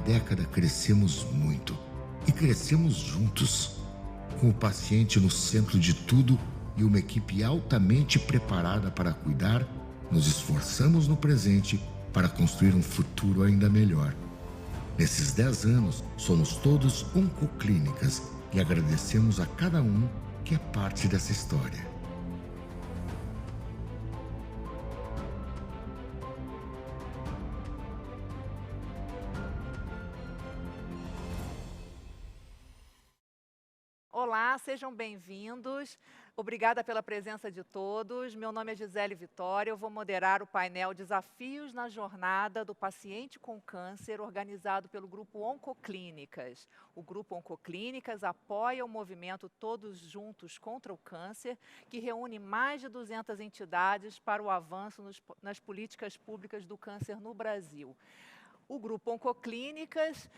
década crescemos muito e crescemos juntos, com o paciente no centro de tudo e uma equipe altamente preparada para cuidar. Nos esforçamos no presente para construir um futuro ainda melhor. Nesses 10 anos, somos todos oncoclínicas e agradecemos a cada um que é parte dessa história. Olá, sejam bem-vindos. Obrigada pela presença de todos. Meu nome é Gisele Vitória. Eu vou moderar o painel Desafios na Jornada do Paciente com Câncer, organizado pelo Grupo Oncoclínicas. O Grupo Oncoclínicas apoia o movimento Todos Juntos contra o Câncer, que reúne mais de 200 entidades para o avanço nas políticas públicas do câncer no Brasil. O Grupo Oncoclínicas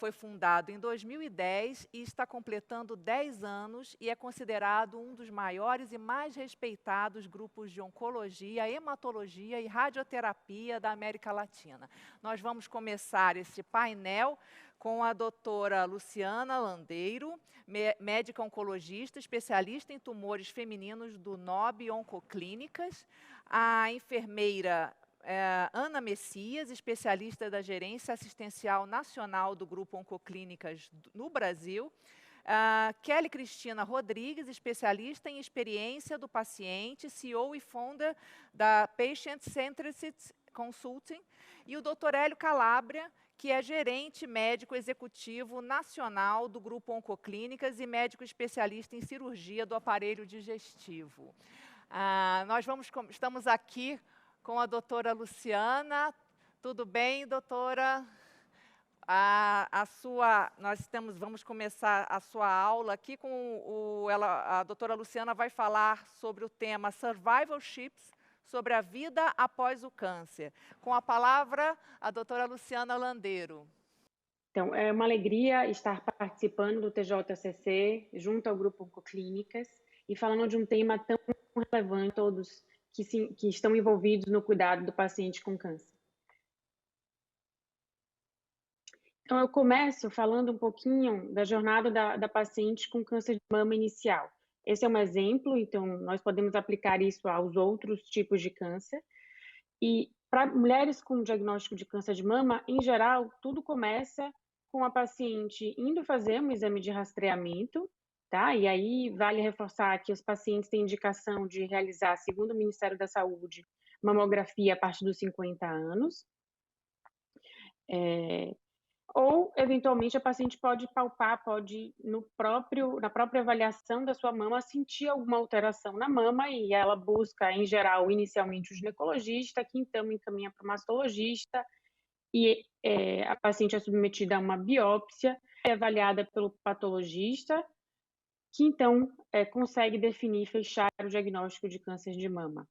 foi fundado em 2010 e está completando 10 anos e é considerado um dos maiores e mais respeitados grupos de oncologia, hematologia e radioterapia da América Latina. Nós vamos começar esse painel com a doutora Luciana Landeiro, médica oncologista, especialista em tumores femininos do NOB Oncoclínicas, a enfermeira Ana Messias, especialista da Gerência Assistencial Nacional do Grupo Oncoclínicas no Brasil. Kelly Cristina Rodrigues, especialista em experiência do paciente, CEO e founder da Patient Centered Consulting. E o Dr. Hélio Calabria, que é gerente médico executivo nacional do Grupo Oncoclínicas e médico especialista em cirurgia do aparelho digestivo. Estamos aqui com a doutora Luciana. Tudo bem, doutora? Vamos começar a sua aula aqui com a doutora Luciana vai falar sobre o tema Survivalorships, sobre a vida após o câncer. Com a palavra, a doutora Luciana Landeiro. Então, é uma alegria estar participando do TJCC, junto ao Grupo Oncoclínicas, e falando de um tema tão relevante, todos que estão envolvidos no cuidado do paciente com câncer. Então, eu começo falando um pouquinho da jornada da paciente com câncer de mama inicial. Esse é um exemplo, então nós podemos aplicar isso aos outros tipos de câncer. E para mulheres com diagnóstico de câncer de mama, em geral, tudo começa com a paciente indo fazer um exame de rastreamento, tá? E aí vale reforçar que os pacientes têm indicação de realizar, segundo o Ministério da Saúde, mamografia a partir dos 50 anos. Ou, eventualmente, a paciente pode palpar, na própria avaliação da sua mama, sentir alguma alteração na mama e ela busca, em geral, inicialmente o ginecologista, que então encaminha para o mastologista e a paciente é submetida a uma biópsia, é avaliada pelo patologista, que então consegue definir e fechar o diagnóstico de câncer de mama.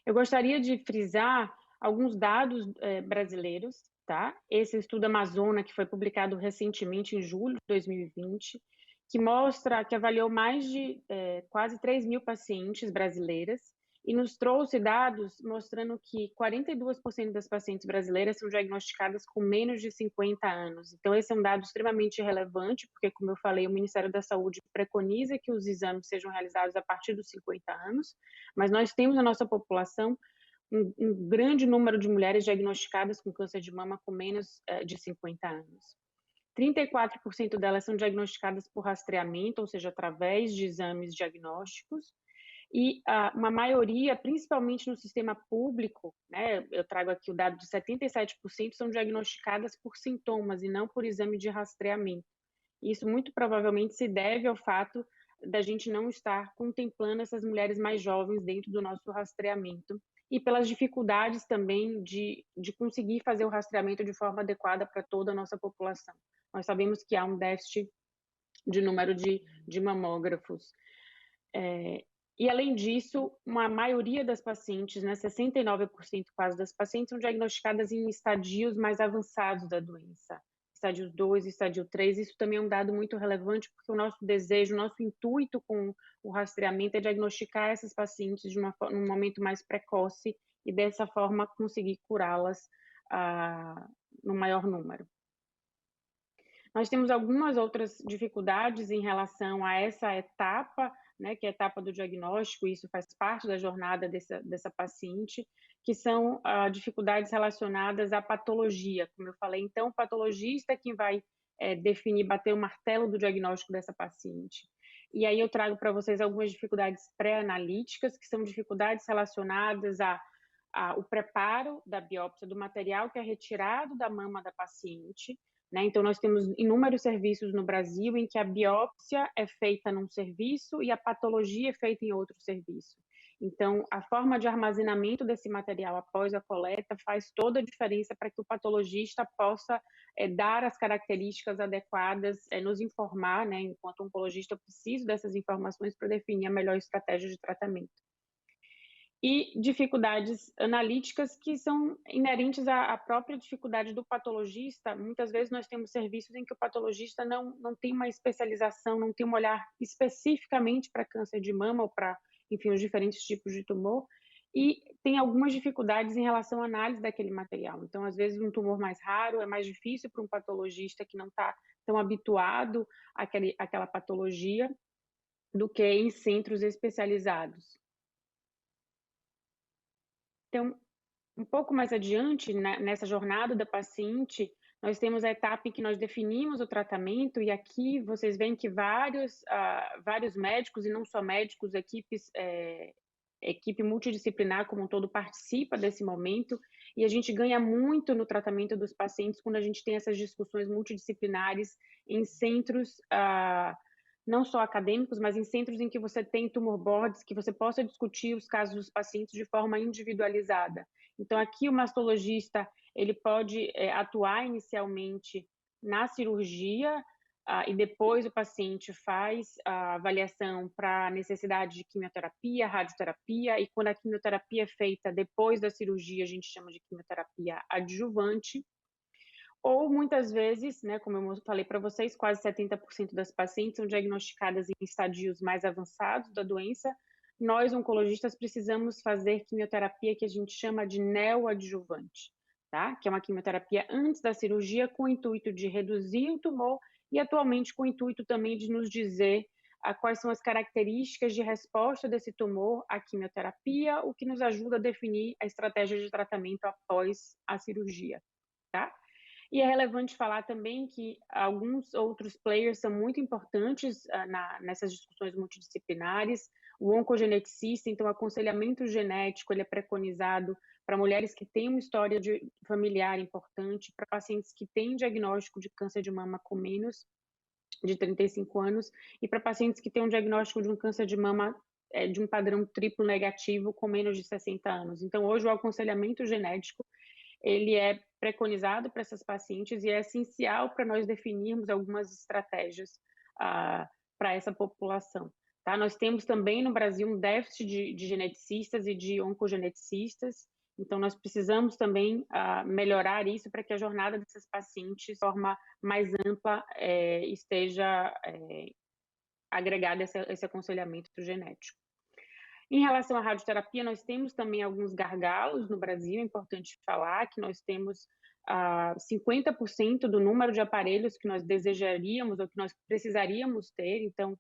Eu gostaria de frisar alguns dados brasileiros, tá? Esse estudo Amazona, que foi publicado recentemente em julho de 2020, que avaliou mais de quase 3.000 pacientes brasileiras e nos trouxe dados mostrando que 42% das pacientes brasileiras são diagnosticadas com menos de 50 anos. Então, esse é um dado extremamente relevante, porque, como eu falei, o Ministério da Saúde preconiza que os exames sejam realizados a partir dos 50 anos, mas nós temos na nossa população um grande número de mulheres diagnosticadas com câncer de mama com menos de 50 anos. 34% delas são diagnosticadas por rastreamento, ou seja, através de exames diagnósticos, e uma maioria, principalmente no sistema público, né, eu trago aqui o dado de 77%, são diagnosticadas por sintomas e não por exame de rastreamento. Isso muito provavelmente se deve ao fato da gente não estar contemplando essas mulheres mais jovens dentro do nosso rastreamento e pelas dificuldades também de conseguir fazer o rastreamento de forma adequada para toda a nossa população. Nós sabemos que há um déficit de número de mamógrafos. E, além disso, uma maioria das pacientes, né, 69% quase das pacientes, são diagnosticadas em estadios mais avançados da doença. Estádio 2, estádio 3, isso também é um dado muito relevante, porque o nosso desejo, o nosso intuito com o rastreamento é diagnosticar essas pacientes num momento mais precoce e, dessa forma, conseguir curá-las no maior número. Nós temos algumas outras dificuldades em relação a essa etapa, né, que é a etapa do diagnóstico, e isso faz parte da jornada dessa paciente, que são dificuldades relacionadas à patologia, como eu falei. Então, o patologista é quem vai definir, bater o martelo do diagnóstico dessa paciente. E aí eu trago para vocês algumas dificuldades pré-analíticas, que são dificuldades relacionadas ao preparo da biópsia do material que é retirado da mama da paciente, né? Então, nós temos inúmeros serviços no Brasil em que a biópsia é feita num serviço e a patologia é feita em outro serviço. Então, a forma de armazenamento desse material após a coleta faz toda a diferença para que o patologista possa dar as características adequadas, nos informar, né? Enquanto oncologista, eu preciso dessas informações para definir a melhor estratégia de tratamento. E dificuldades analíticas que são inerentes à própria dificuldade do patologista. Muitas vezes nós temos serviços em que o patologista não tem uma especialização, não tem um olhar especificamente para câncer de mama ou para, enfim, os diferentes tipos de tumor, e tem algumas dificuldades em relação à análise daquele material. Então, às vezes, um tumor mais raro é mais difícil para um patologista que não está tão habituado àquela patologia do que em centros especializados. Então, um pouco mais adiante, nessa jornada da paciente, nós temos a etapa em que nós definimos o tratamento, e aqui vocês veem que vários médicos, e não só médicos, equipe multidisciplinar como um todo participa desse momento, e a gente ganha muito no tratamento dos pacientes quando a gente tem essas discussões multidisciplinares em centros não só acadêmicos, mas em centros em que você tem tumor boards, que você possa discutir os casos dos pacientes de forma individualizada. Então, aqui o mastologista, ele pode atuar inicialmente na cirurgia, e depois o paciente faz a avaliação para necessidade de quimioterapia, radioterapia, e quando a quimioterapia é feita depois da cirurgia, a gente chama de quimioterapia adjuvante. Ou muitas vezes, né, como eu falei para vocês, quase 70% das pacientes são diagnosticadas em estadios mais avançados da doença. Nós, oncologistas, precisamos fazer quimioterapia que a gente chama de neoadjuvante, tá? Que é uma quimioterapia antes da cirurgia com o intuito de reduzir o tumor e atualmente com o intuito também de nos dizer quais são as características de resposta desse tumor à quimioterapia, o que nos ajuda a definir a estratégia de tratamento após a cirurgia, tá? E é relevante falar também que alguns outros players são muito importantes nessas discussões multidisciplinares. O oncogeneticista, então, o aconselhamento genético, ele é preconizado para mulheres que têm uma história familiar importante, para pacientes que têm diagnóstico de câncer de mama com menos de 35 anos, e para pacientes que têm um diagnóstico de um câncer de mama de um padrão triplo negativo com menos de 60 anos. Então, hoje, o aconselhamento genético ele é preconizado para essas pacientes e é essencial para nós definirmos algumas estratégias para essa população. Tá? Nós temos também no Brasil um déficit de geneticistas e de oncogeneticistas, então nós precisamos também melhorar isso para que a jornada dessas pacientes, de forma mais ampla, esteja agregada esse aconselhamento genético. Em relação à radioterapia, nós temos também alguns gargalos no Brasil, é importante falar que nós temos 50% do número de aparelhos que nós desejaríamos ou que nós precisaríamos ter, então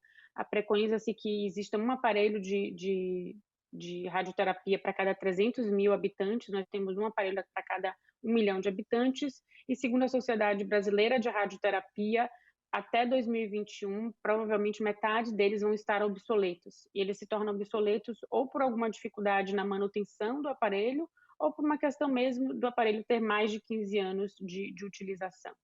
preconiza-se que exista um aparelho de radioterapia para cada 300 mil habitantes, nós temos um aparelho para cada 1 milhão de habitantes, e segundo a Sociedade Brasileira de Radioterapia, até 2021, provavelmente metade deles vão estar obsoletos. E eles se tornam obsoletos ou por alguma dificuldade na manutenção do aparelho, ou por uma questão mesmo do aparelho ter mais de 15 anos de utilização.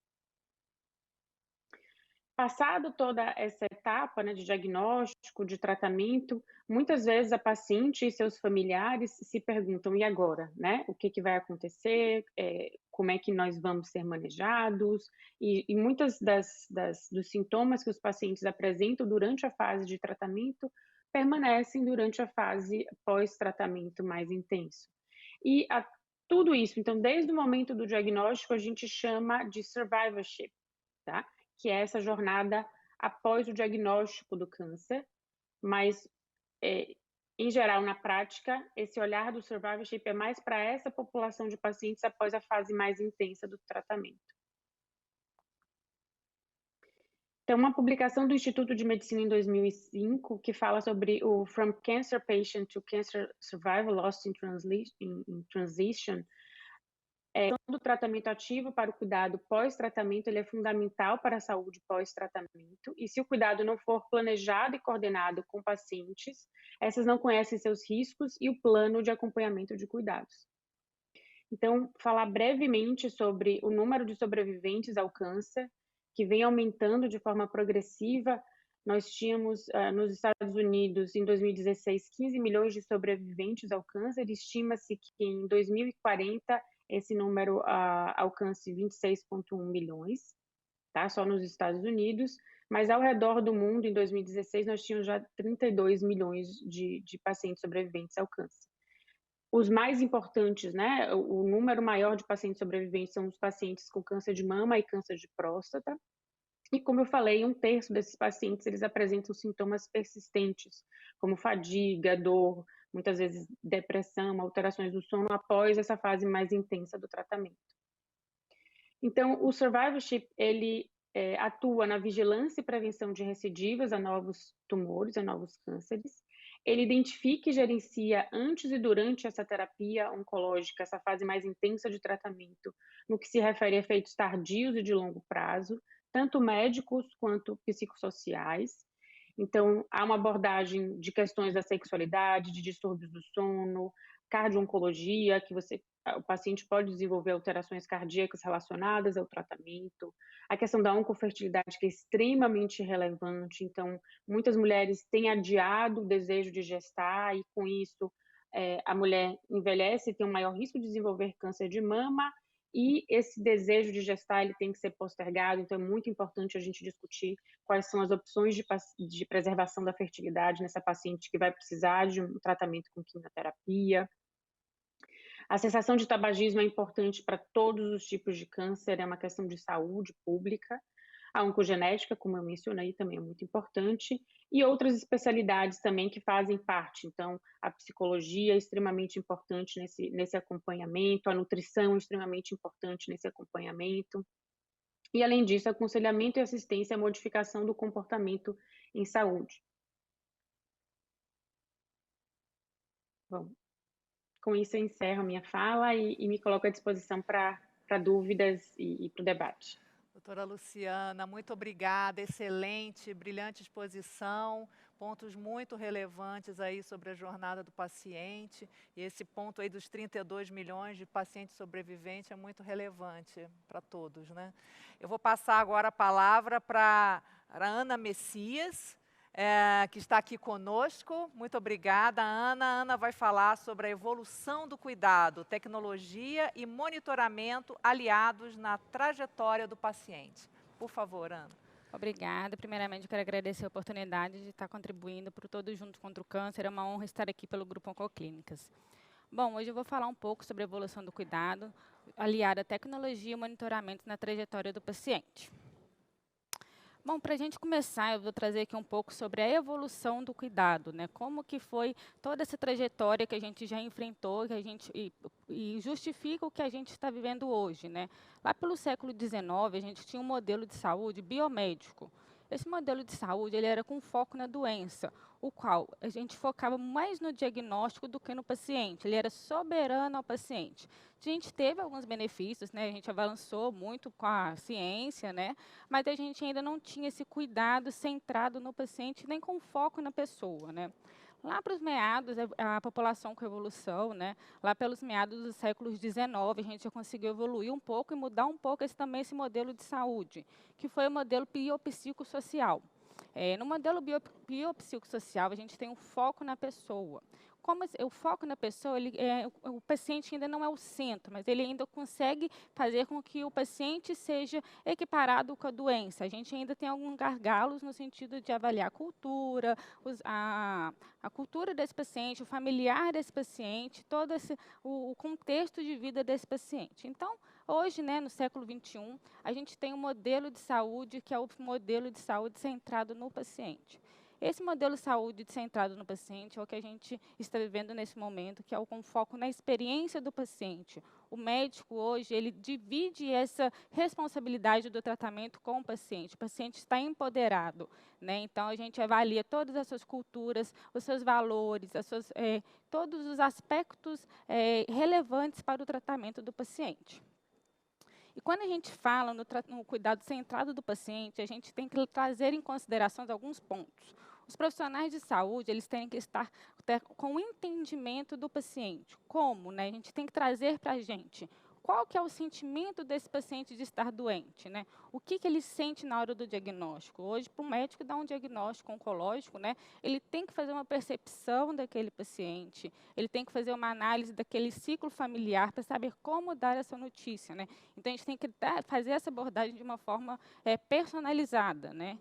Passado toda essa etapa, né, de diagnóstico, de tratamento, muitas vezes a paciente e seus familiares se perguntam, e agora? Né? O que vai acontecer? Como é que nós vamos ser manejados? E muitas dos sintomas que os pacientes apresentam durante a fase de tratamento permanecem durante a fase pós-tratamento mais intenso. E tudo isso, então, desde o momento do diagnóstico, a gente chama de survivorship, tá? Que é essa jornada após o diagnóstico do câncer, mas em geral, na prática, esse olhar do survivorship é mais para essa população de pacientes após a fase mais intensa do tratamento. Então, uma publicação do Instituto de Medicina em 2005, que fala sobre o From Cancer Patient to Cancer Survival Lost in Transition, do tratamento ativo para o cuidado pós-tratamento, ele é fundamental para a saúde pós-tratamento, e se o cuidado não for planejado e coordenado com pacientes, essas não conhecem seus riscos e o plano de acompanhamento de cuidados. Então, falar brevemente sobre o número de sobreviventes ao câncer, que vem aumentando de forma progressiva. Nós tínhamos, nos Estados Unidos, em 2016, 15 milhões de sobreviventes ao câncer. Estima-se que em 2040 esse número alcance 26,1 milhões, tá? Só nos Estados Unidos. Mas ao redor do mundo, em 2016, nós tínhamos já 32 milhões de pacientes sobreviventes ao câncer. Os mais importantes, né, o número maior de pacientes sobreviventes são os pacientes com câncer de mama e câncer de próstata. E como eu falei, 1/3 desses pacientes, eles apresentam sintomas persistentes, como fadiga, dor, muitas vezes depressão, alterações do sono após essa fase mais intensa do tratamento. Então, o survivorship, ele atua na vigilância e prevenção de recidivas a novos tumores, a novos cânceres. Ele identifica e gerencia antes e durante essa terapia oncológica, essa fase mais intensa de tratamento, no que se refere a efeitos tardios e de longo prazo, tanto médicos quanto psicossociais. Então, há uma abordagem de questões da sexualidade, de distúrbios do sono, cardio-oncologia, que o paciente pode desenvolver alterações cardíacas relacionadas ao tratamento, a questão da oncofertilidade, que é extremamente relevante. Então, muitas mulheres têm adiado o desejo de gestar e, com isso, a mulher envelhece e tem um maior risco de desenvolver câncer de mama, e esse desejo de gestar ele tem que ser postergado. Então, é muito importante a gente discutir quais são as opções de preservação da fertilidade nessa paciente que vai precisar de um tratamento com quimioterapia. A cessação de tabagismo é importante para todos os tipos de câncer, é uma questão de saúde pública. A oncogenética, como eu mencionei, também é muito importante, e outras especialidades também que fazem parte. Então, a psicologia é extremamente importante nesse acompanhamento, a nutrição é extremamente importante nesse acompanhamento. E, além disso, aconselhamento e assistência à modificação do comportamento em saúde. Bom, com isso eu encerro a minha fala e me coloco à disposição para dúvidas e para o debate. Doutora Luciana, muito obrigada, excelente, brilhante exposição, pontos muito relevantes aí sobre a jornada do paciente, e esse ponto aí dos 32 milhões de pacientes sobreviventes é muito relevante para todos, né? Eu vou passar agora a palavra para a Ana Messias, que está aqui conosco. Muito obrigada, Ana. A Ana vai falar sobre a evolução do cuidado, tecnologia e monitoramento aliados na trajetória do paciente. Por favor, Ana. Obrigada. Primeiramente, eu quero agradecer a oportunidade de estar contribuindo para o Todos Juntos contra o Câncer. É uma honra estar aqui pelo Grupo Oncoclínicas. Bom, hoje eu vou falar um pouco sobre a evolução do cuidado, aliada à tecnologia e monitoramento na trajetória do paciente. Bom, para a gente começar, eu vou trazer aqui um pouco sobre a evolução do cuidado, né? Como que foi toda essa trajetória que a gente já enfrentou, que a gente e justifica o que a gente está vivendo hoje, né? Lá pelo século XIX, a gente tinha um modelo de saúde biomédico. Esse modelo de saúde ele era com foco na doença, o qual a gente focava mais no diagnóstico do que no paciente. Ele era soberano ao paciente. A gente teve alguns benefícios, né? A gente avançou muito com a ciência, né? Mas a gente ainda não tinha esse cuidado centrado no paciente, nem com foco na pessoa, né? Lá para os meados, a população com evolução, né? Lá pelos meados dos séculos XIX, a gente já conseguiu evoluir um pouco e mudar um pouco também esse modelo de saúde, que foi o modelo biopsicossocial. No modelo biopsicossocial, a gente tem um foco na pessoa. Como o foco na pessoa, o paciente ainda não é o centro, mas ele ainda consegue fazer com que o paciente seja equiparado com a doença. A gente ainda tem alguns gargalos no sentido de avaliar a cultura, a cultura desse paciente, o familiar desse paciente, todo o contexto de vida desse paciente. Então, hoje, né, no século XXI, a gente tem um modelo de saúde que é o modelo de saúde centrado no paciente. Esse modelo de saúde centrado no paciente é o que a gente está vivendo nesse momento, que é o com foco na experiência do paciente. O médico hoje, ele divide essa responsabilidade do tratamento com o paciente está empoderado, né? Então, a gente avalia todas as suas culturas, os seus valores, todos os aspectos relevantes para o tratamento do paciente. E quando a gente fala no cuidado centrado do paciente, a gente tem que trazer em consideração alguns pontos. Os profissionais de saúde, eles têm que estar com o entendimento do paciente. Como, né? A gente tem que trazer para a gente qual que é o sentimento desse paciente de estar doente, né? O que ele sente na hora do diagnóstico? Hoje, para o médico dar um diagnóstico oncológico, né, ele tem que fazer uma percepção daquele paciente, ele tem que fazer uma análise daquele ciclo familiar para saber como dar essa notícia, né? Então, a gente tem que fazer essa abordagem de uma forma personalizada, né?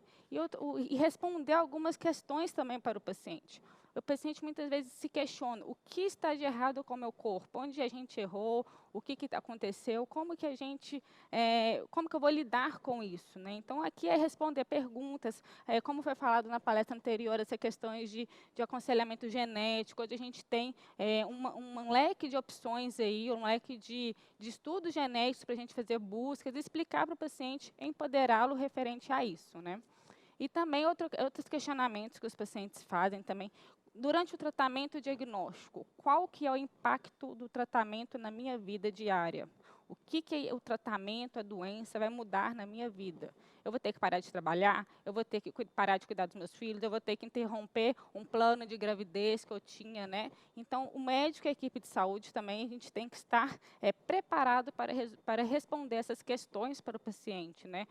E responder algumas questões também para o paciente. O paciente muitas vezes se questiona o que está de errado com o meu corpo, onde a gente errou, o que aconteceu, como que eu vou lidar com isso, né? Então, aqui é responder perguntas, como foi falado na palestra anterior, essas questões de aconselhamento genético, onde a gente tem um leque de opções aí, um leque de estudos genéticos para a gente fazer buscas, explicar para o paciente, empoderá-lo referente a isso, né? E também outros questionamentos que os pacientes fazem também. Durante o tratamento diagnóstico, qual que é o impacto do tratamento na minha vida diária? O que o tratamento, a doença vai mudar na minha vida? Eu vou ter que parar de trabalhar, eu vou ter que parar de cuidar dos meus filhos, eu vou ter que interromper um plano de gravidez que eu tinha, né? Então, o médico e a equipe de saúde também, a gente tem que estar preparado para responder essas questões para o paciente, né?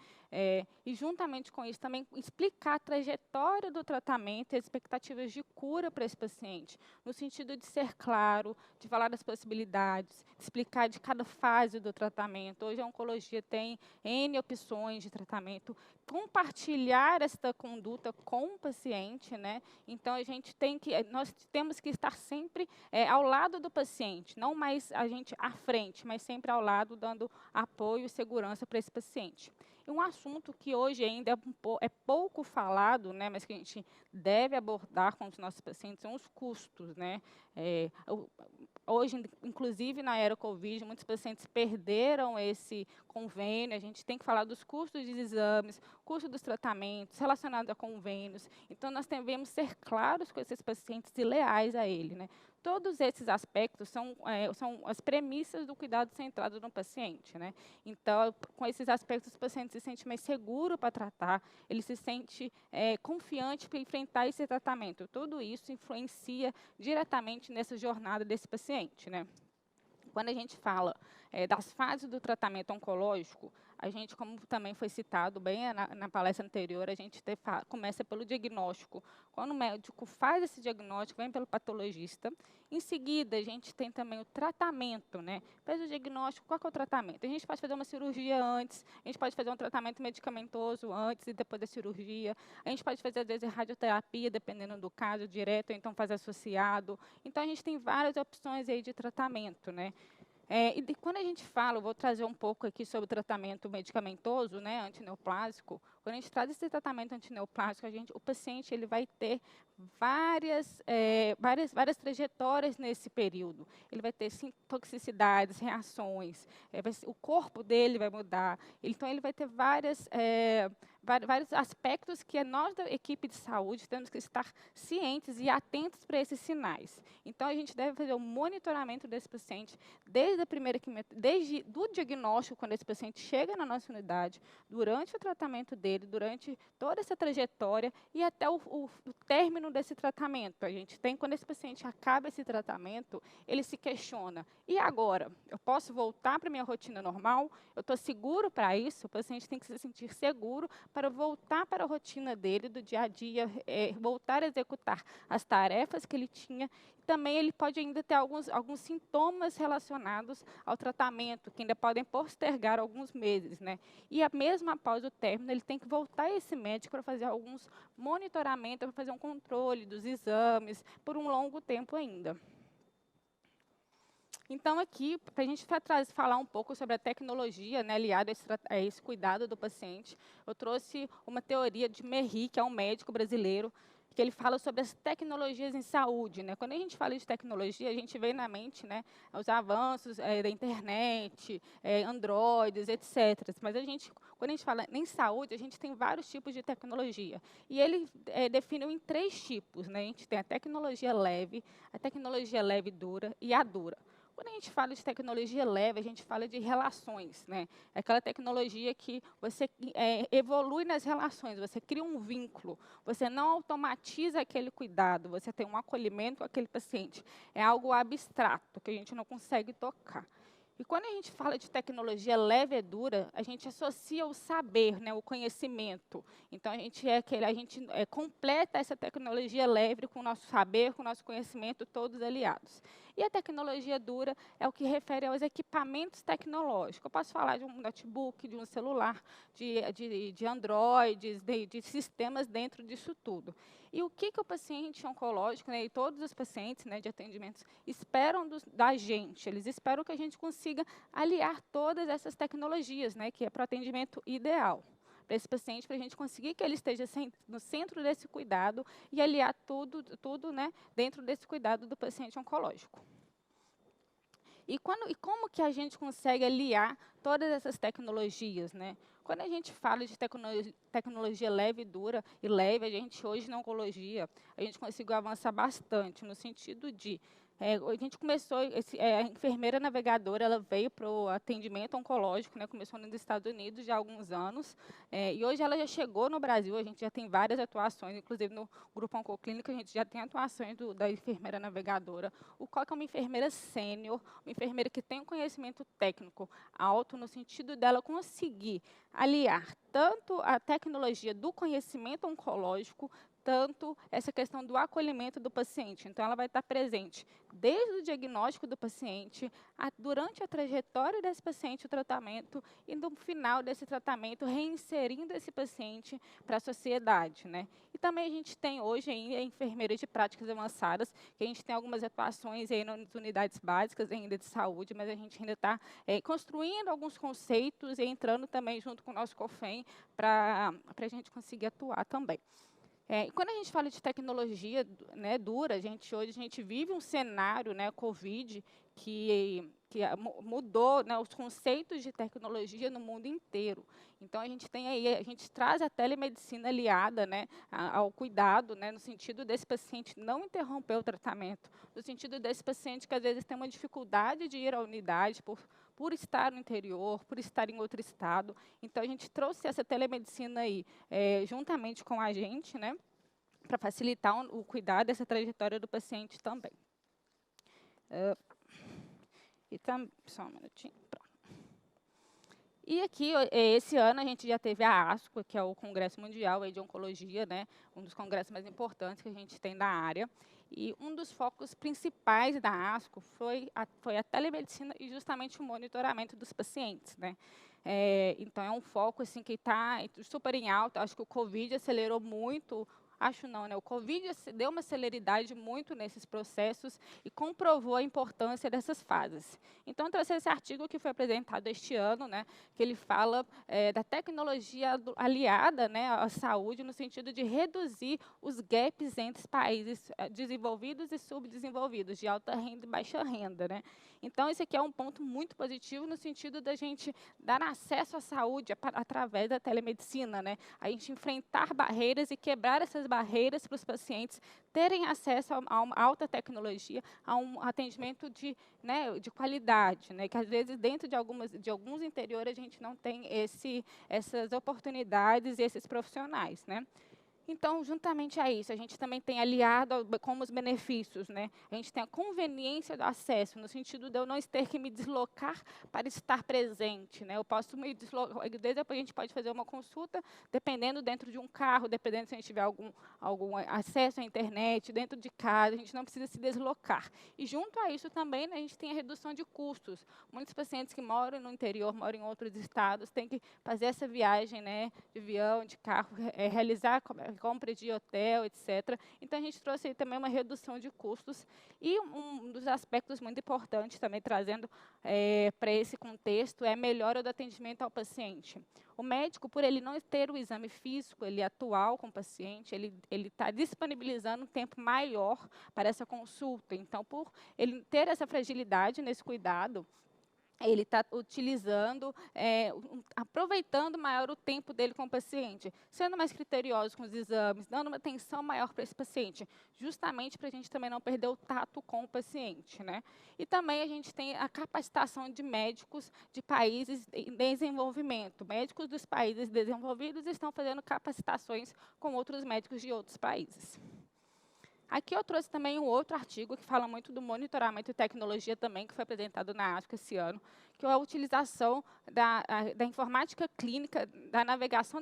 E, juntamente com isso, também explicar a trajetória do tratamento e as expectativas de cura para esse paciente, no sentido de ser claro, de falar das possibilidades, de explicar de cada fase do tratamento. Hoje a oncologia tem N opções de tratamento, compartilhar esta conduta com o paciente, né? Então, nós temos que estar sempre ao lado do paciente, não mais a gente à frente, mas sempre ao lado, dando apoio e segurança para esse paciente. E um assunto que hoje ainda é pouco falado, né, mas que a gente deve abordar com os nossos pacientes são os custos, né? Hoje, inclusive na era Covid, muitos pacientes perderam esse convênio. A gente tem que falar dos custos dos exames, custo dos tratamentos relacionados a convênios. Então, nós devemos ser claros com esses pacientes e leais a ele, né? Todos esses aspectos são as premissas do cuidado centrado no paciente, né? Então, com esses aspectos, o paciente se sente mais seguro para tratar, ele se sente confiante para enfrentar esse tratamento. Tudo isso influencia diretamente nessa jornada desse paciente, né? Quando a gente fala das fases do tratamento oncológico, a gente, como também foi citado bem na palestra anterior, a gente começa pelo diagnóstico. Quando o médico faz esse diagnóstico, vem pelo patologista. Em seguida, a gente tem também o tratamento, né? Fez o diagnóstico, qual que é o tratamento? A gente pode fazer uma cirurgia antes, a gente pode fazer um tratamento medicamentoso antes e depois da cirurgia, a gente pode fazer, às vezes, radioterapia, dependendo do caso, direto, ou então fazer associado. Então, a gente tem várias opções aí de tratamento, né? E quando a gente fala, eu vou trazer um pouco aqui sobre o tratamento medicamentoso, né, antineoplásico. Quando a gente traz esse tratamento antineoplásico, o paciente ele vai ter várias trajetórias nesse período. Ele vai ter toxicidades, reações, o corpo dele vai mudar. Então, ele vai ter vários aspectos que nós da equipe de saúde temos que estar cientes e atentos para esses sinais. Então, a gente deve fazer o monitoramento desse paciente desde o diagnóstico, quando esse paciente chega na nossa unidade, durante o tratamento dele, durante toda essa trajetória e até o término desse tratamento. A gente tem, quando esse paciente acaba esse tratamento, ele se questiona, e agora? Eu posso voltar para a minha rotina normal? Eu estou seguro para isso? O paciente tem que se sentir seguro para voltar para a rotina dele, do dia a dia, voltar a executar as tarefas que ele tinha. Também ele pode ainda ter alguns sintomas relacionados ao tratamento, que ainda podem postergar alguns meses, né? E mesmo após o término, ele tem que voltar a esse médico para fazer alguns monitoramentos, para fazer um controle dos exames, por um longo tempo ainda. Então, aqui, para a gente falar um pouco sobre a tecnologia, né, aliada a esse cuidado do paciente, eu trouxe uma teoria de Merri, que é um médico brasileiro, que ele fala sobre as tecnologias em saúde, né? Quando a gente fala de tecnologia, a gente vê na mente, né, os avanços da internet, androides, etc. Mas quando a gente fala em saúde, a gente tem vários tipos de tecnologia. E ele definiu em 3 tipos, né? A gente tem a tecnologia leve dura e a dura. Quando a gente fala de tecnologia leve, a gente fala de relações, né? É aquela tecnologia que você evolui nas relações, você cria um vínculo, você não automatiza aquele cuidado, você tem um acolhimento com aquele paciente. É algo abstrato, que a gente não consegue tocar. E quando a gente fala de tecnologia leve e dura, a gente associa o saber, né, o conhecimento. Então, a gente completa essa tecnologia leve com o nosso saber, com o nosso conhecimento, todos aliados. E a tecnologia dura é o que refere aos equipamentos tecnológicos. Eu posso falar de um notebook, de um celular, de Androids, de sistemas dentro disso tudo. E o que o paciente oncológico, né, e todos os pacientes, né, de atendimentos esperam da gente? Eles esperam que a gente consiga aliar todas essas tecnologias, né, que é para o atendimento ideal para esse paciente, para a gente conseguir que ele esteja no centro desse cuidado e aliar tudo, né, dentro desse cuidado do paciente oncológico. E como que a gente consegue aliar todas essas tecnologias, né? Quando a gente fala de tecnologia leve e dura, e leve, a gente hoje na oncologia, a gente conseguiu avançar bastante, no sentido de, a gente começou, a enfermeira navegadora, ela veio para o atendimento oncológico, né, começou nos Estados Unidos já há alguns anos, e hoje ela já chegou no Brasil, a gente já tem várias atuações, inclusive no Grupo Oncoclínica, a gente já tem atuações da enfermeira navegadora. O COC é uma enfermeira sênior, uma enfermeira que tem um conhecimento técnico alto, no sentido dela conseguir aliar tanto a tecnologia do conhecimento oncológico, tanto essa questão do acolhimento do paciente. Então, ela vai estar presente desde o diagnóstico do paciente, durante a trajetória desse paciente, o tratamento, e no final desse tratamento, reinserindo esse paciente para a sociedade, né? E também a gente tem hoje ainda enfermeiras de práticas avançadas, que a gente tem algumas atuações aí nas unidades básicas ainda de saúde, mas a gente ainda está construindo alguns conceitos e entrando também junto com o nosso COFEM para a gente conseguir atuar também. E quando a gente fala de tecnologia, né, dura, hoje a gente vive um cenário, né, Covid, que mudou, né, os conceitos de tecnologia no mundo inteiro. Então, a gente traz a telemedicina aliada, né, ao cuidado, né, no sentido desse paciente não interromper o tratamento, no sentido desse paciente que às vezes tem uma dificuldade de ir à unidade por estar no interior, por estar em outro estado. Então, a gente trouxe essa telemedicina aí, juntamente com a gente, né, para facilitar o cuidado dessa trajetória do paciente também. Só um minutinho. Pronto. E aqui, esse ano, a gente já teve a ASCO, que é o Congresso Mundial de Oncologia, né, um dos congressos mais importantes que a gente tem da área. E um dos focos principais da ASCO foi a telemedicina e justamente o monitoramento dos pacientes, né? Então, é um foco assim, que está super em alta. Acho que o Covid acelerou muito. Acho não, né? O Covid deu uma celeridade muito nesses processos e comprovou a importância dessas fases. Então, eu trouxe esse artigo que foi apresentado este ano, né, que ele fala da tecnologia aliada, né, à saúde, no sentido de reduzir os gaps entre países desenvolvidos e subdesenvolvidos, de alta renda e baixa renda, né? Então, esse aqui é um ponto muito positivo no sentido da gente dar acesso à saúde através da telemedicina, né? A gente enfrentar barreiras e quebrar essas barreiras para os pacientes terem acesso a uma alta tecnologia, a um atendimento de qualidade, né? Que às vezes dentro de alguns interiores a gente não tem essas oportunidades e esses profissionais, né? Então, juntamente a isso, a gente também tem aliado como os benefícios, né? A gente tem a conveniência do acesso, no sentido de eu não ter que me deslocar para estar presente, né? Eu posso me deslocar, desde a gente pode fazer uma consulta, dependendo dentro de um carro, dependendo se a gente tiver algum acesso à internet, dentro de casa, a gente não precisa se deslocar. E junto a isso também, né, a gente tem a redução de custos. Muitos pacientes que moram no interior, moram em outros estados, têm que fazer essa viagem, né, de avião, de carro, realizar compra de hotel, etc. Então, a gente trouxe aí também uma redução de custos e um dos aspectos muito importantes também, trazendo para esse contexto, é a melhora do atendimento ao paciente. O médico, por ele não ter o exame físico, ele atual com o paciente, ele está disponibilizando um tempo maior para essa consulta. Então, por ele ter essa fragilidade nesse cuidado, ele está utilizando, aproveitando maior o tempo dele com o paciente, sendo mais criterioso com os exames, dando uma atenção maior para esse paciente, justamente para a gente também não perder o tato com o paciente, né? E também a gente tem a capacitação de médicos de países em desenvolvimento. Médicos dos países desenvolvidos estão fazendo capacitações com outros médicos de outros países. Aqui eu trouxe também um outro artigo que fala muito do monitoramento e tecnologia também, que foi apresentado na África esse ano, que é a utilização da informática clínica, da navegação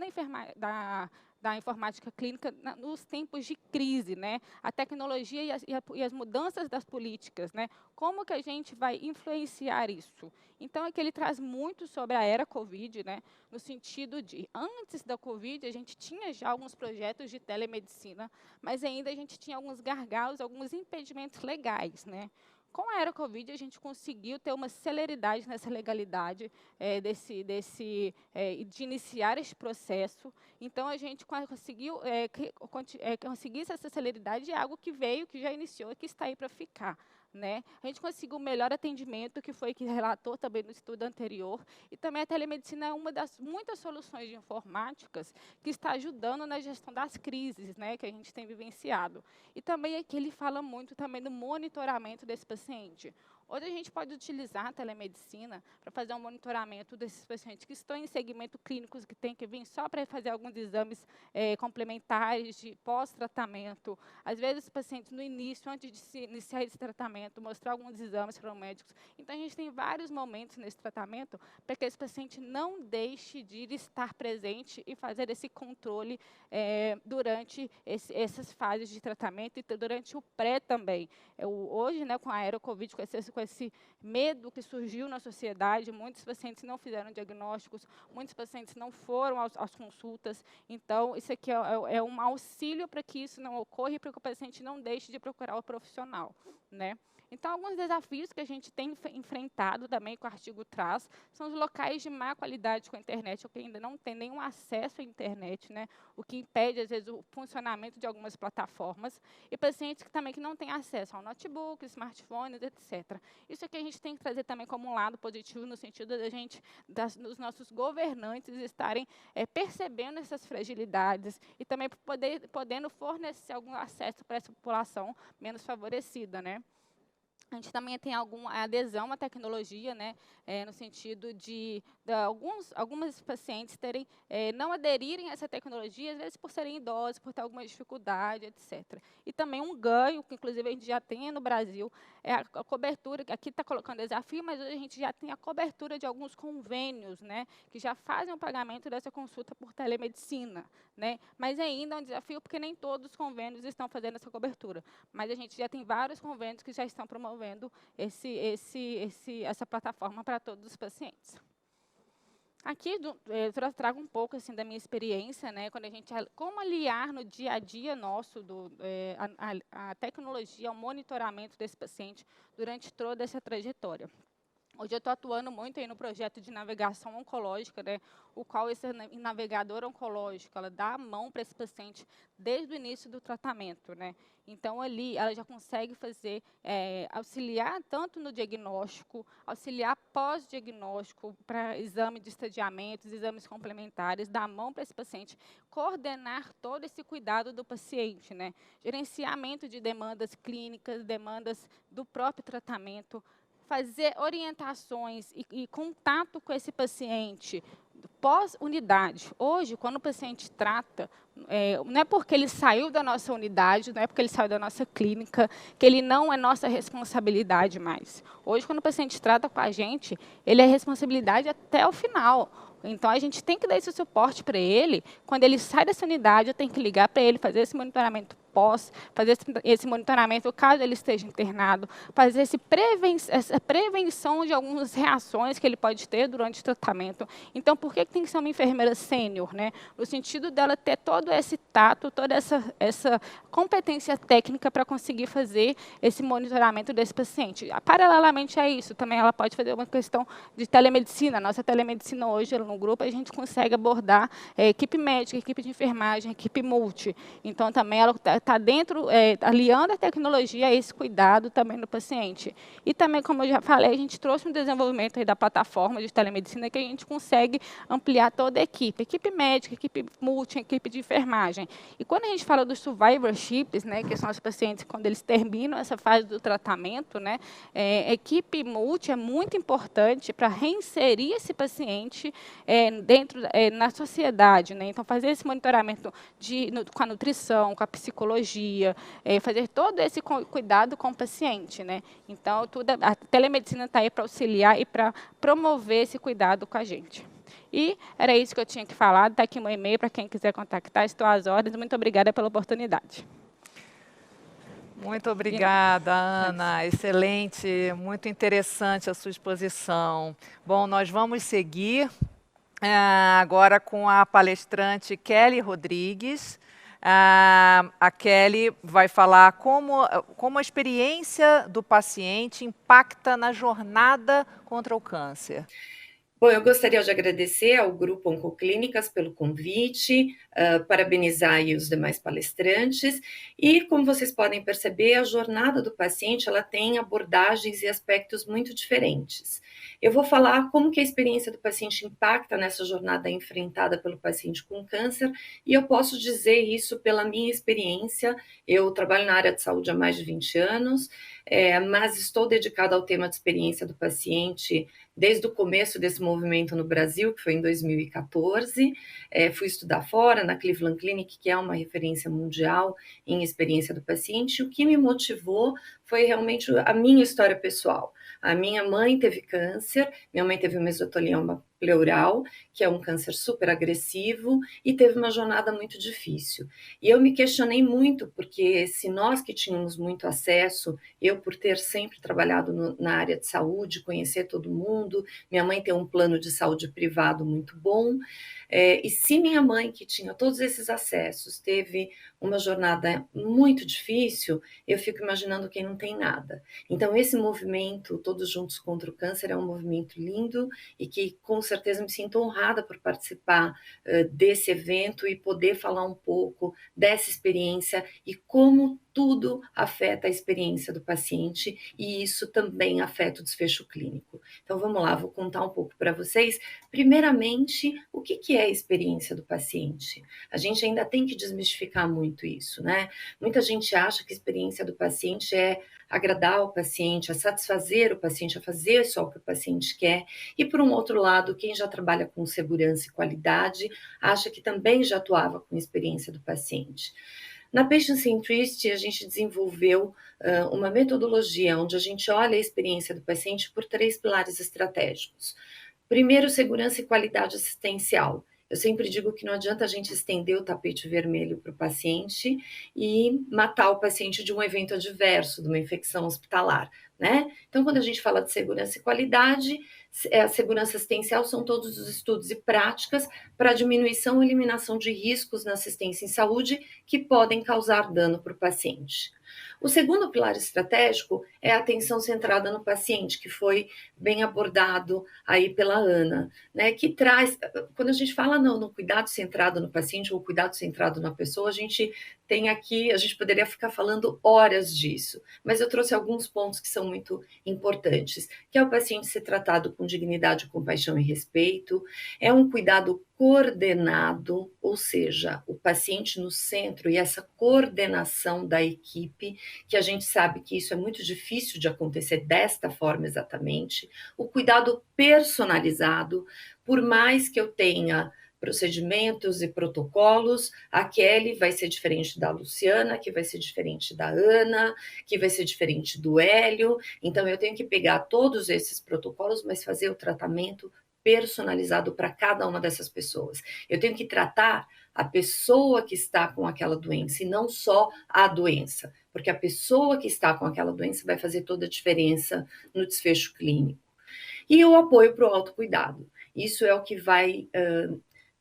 da informática clínica nos tempos de crise, né? A tecnologia e as mudanças das políticas, né? Como que a gente vai influenciar isso? Então, aqui ele traz muito sobre a era Covid, né? No sentido de, antes da Covid, a gente tinha já alguns projetos de telemedicina, mas ainda a gente tinha alguns gargalos, alguns impedimentos legais, né? Com a era Covid, a gente conseguiu ter uma celeridade nessa legalidade de iniciar este processo. Então, a gente conseguiu conseguir essa celeridade, é algo que veio, que já iniciou e que está aí para ficar. Né? A gente conseguiu um melhor atendimento, que foi que relatou também no estudo anterior, e também a telemedicina é uma das muitas soluções de informáticas que está ajudando na gestão das crises, né, que a gente tem vivenciado. E também aqui ele fala muito também do monitoramento desse paciente. Hoje a gente pode utilizar a telemedicina para fazer um monitoramento desses pacientes que estão em segmento clínicos, que tem que vir só para fazer alguns exames complementares de pós-tratamento. Às vezes, os pacientes, no início, antes de se iniciar esse tratamento, mostrar alguns exames para os médicos. Então, a gente tem vários momentos nesse tratamento para que esse paciente não deixe de estar presente e fazer esse controle durante essas fases de tratamento e durante o pré também. Hoje, né, com a era Covid, com esse medo que surgiu na sociedade, muitos pacientes não fizeram diagnósticos, muitos pacientes não foram às consultas. Então, isso aqui é um auxílio para que isso não ocorra e para que o paciente não deixe de procurar o profissional, né? Então, alguns desafios que a gente tem enfrentado também, que o artigo traz, são os locais de má qualidade com a internet, ou que ainda não tem nenhum acesso à internet, né? O que impede, às vezes, o funcionamento de algumas plataformas, e pacientes que não têm acesso ao notebook, smartphones, etc. Isso aqui a gente tem que trazer também como um lado positivo, no sentido dos nossos governantes estarem percebendo essas fragilidades e também podendo fornecer algum acesso para essa população menos favorecida, né? A gente também tem alguma adesão à tecnologia, né, no sentido de algumas pacientes não aderirem a essa tecnologia, às vezes por serem idosos, por ter alguma dificuldade, etc. E também um ganho, que inclusive a gente já tem no Brasil, é a cobertura, que aqui está colocando desafio, mas hoje a gente já tem a cobertura de alguns convênios, né, que já fazem o pagamento dessa consulta por telemedicina, né, mas ainda é um desafio porque nem todos os convênios estão fazendo essa cobertura, mas a gente já tem vários convênios que já estão promovendo essa plataforma para todos os pacientes. Aqui eu trago um pouco assim da minha experiência, né, como aliar no dia a dia nosso a tecnologia ao monitoramento desse paciente durante toda essa trajetória. Hoje eu estou atuando muito aí no projeto de navegação oncológica, né, o qual esse navegador oncológico, ela dá a mão para esse paciente desde o início do tratamento, né. Então, ali, ela já consegue auxiliar tanto no diagnóstico, auxiliar pós-diagnóstico para exame de estadiamentos, exames complementares, dar a mão para esse paciente, coordenar todo esse cuidado do paciente, né, gerenciamento de demandas clínicas, demandas do próprio tratamento, fazer orientações e contato com esse paciente pós-unidade. Hoje, quando o paciente trata, não é porque ele saiu da nossa unidade, não é porque ele saiu da nossa clínica, que ele não é nossa responsabilidade mais. Hoje, quando o paciente trata com a gente, ele é responsabilidade até o final. Então, a gente tem que dar esse suporte para ele. Quando ele sai dessa unidade, eu tenho que ligar para ele, fazer esse monitoramento pós, fazer esse monitoramento caso ele esteja internado, fazer essa prevenção de algumas reações que ele pode ter durante o tratamento. Então, por que tem que ser uma enfermeira sênior, né? No sentido dela ter todo esse tato, toda essa competência técnica para conseguir fazer esse monitoramento desse paciente. Paralelamente a isso, também ela pode fazer uma questão de telemedicina. Nossa telemedicina hoje, no grupo, a gente consegue abordar equipe médica, equipe de enfermagem, equipe multi. Então, também ela está dentro, aliando a tecnologia a esse cuidado também do paciente. E também, como eu já falei, a gente trouxe um desenvolvimento aí da plataforma de telemedicina que a gente consegue ampliar toda a equipe médica, equipe multi, equipe de enfermagem. E quando a gente fala dos survivorships, né, que são os pacientes quando eles terminam essa fase do tratamento, né, equipe multi é muito importante para reinserir esse paciente na sociedade, né? Então, fazer esse monitoramento com a nutrição, com a psicologia, fazer todo esse cuidado com o paciente, né? Então, a telemedicina está aí para auxiliar e para promover esse cuidado com a gente. E era isso que eu tinha que falar. Está aqui meu e-mail para quem quiser contactar. Estou às ordens. Muito obrigada pela oportunidade. Muito obrigada, Ana. Excelente, muito interessante a sua exposição. Bom, nós vamos seguir agora com a palestrante Kelly Rodrigues. A Kelly vai falar como a experiência do paciente impacta na jornada contra o câncer. Bom, eu gostaria de agradecer ao Grupo Oncoclínicas pelo convite, parabenizar aí os demais palestrantes, e como vocês podem perceber, a jornada do paciente ela tem abordagens e aspectos muito diferentes. Eu vou falar como que a experiência do paciente impacta nessa jornada enfrentada pelo paciente com câncer, e eu posso dizer isso pela minha experiência. Eu trabalho na área de saúde há mais de 20 anos, mas estou dedicada ao tema de experiência do paciente desde o começo desse movimento no Brasil, que foi em 2014, fui estudar fora, na Cleveland Clinic, que é uma referência mundial em experiência do paciente. O que me motivou foi realmente a minha história pessoal. A minha mãe teve câncer, minha mãe teve um mesotelioma pleural, que é um câncer super agressivo, e teve uma jornada muito difícil. E eu me questionei muito, porque se nós que tínhamos muito acesso, eu por ter sempre trabalhado na área de saúde, conhecer todo mundo, minha mãe tem um plano de saúde privado muito bom, e se minha mãe, que tinha todos esses acessos, teve uma jornada muito difícil, eu fico imaginando quem não tem nada. Então, esse movimento, Todos Juntos contra o Câncer, é um movimento lindo e que, com certeza, me sinto honrada por participar desse evento e poder falar um pouco dessa experiência e como tudo afeta a experiência do paciente, e isso também afeta o desfecho clínico. Então, vamos lá, vou contar um pouco para vocês. Primeiramente, o que é a experiência do paciente? A gente ainda tem que desmistificar muito isso, né? Muita gente acha que a experiência do paciente é agradar o paciente, a satisfazer o paciente, a fazer só o que o paciente quer. E, por um outro lado, quem já trabalha com segurança e qualidade acha que também já atuava com a experiência do paciente. Na Patient Centricity, a gente desenvolveu uma metodologia onde a gente olha a experiência do paciente por 3 pilares estratégicos. Primeiro, segurança e qualidade assistencial. Eu sempre digo que não adianta a gente estender o tapete vermelho para o paciente e matar o paciente de um evento adverso, de uma infecção hospitalar, né? Então, quando a gente fala de segurança e qualidade, a segurança assistencial são todos os estudos e práticas para diminuição e eliminação de riscos na assistência em saúde que podem causar dano para o paciente. O segundo pilar estratégico é a atenção centrada no paciente, que foi bem abordado aí pela Ana, né? Que traz, quando a gente fala no cuidado centrado no paciente ou cuidado centrado na pessoa, a gente tem aqui, a gente poderia ficar falando horas disso, mas eu trouxe alguns pontos que são muito importantes, que é o paciente ser tratado com dignidade, compaixão e respeito, é um cuidado coordenado, ou seja, o paciente no centro e essa coordenação da equipe, que a gente sabe que isso é muito difícil de acontecer desta forma exatamente, o cuidado personalizado, por mais que eu tenha procedimentos e protocolos, a Kelly vai ser diferente da Luciana, que vai ser diferente da Ana, que vai ser diferente do Hélio, então eu tenho que pegar todos esses protocolos, mas fazer o tratamento personalizado para cada uma dessas pessoas. Eu tenho que tratar a pessoa que está com aquela doença e não só a doença, porque a pessoa que está com aquela doença vai fazer toda a diferença no desfecho clínico. E o apoio para o autocuidado. Isso é o que vai,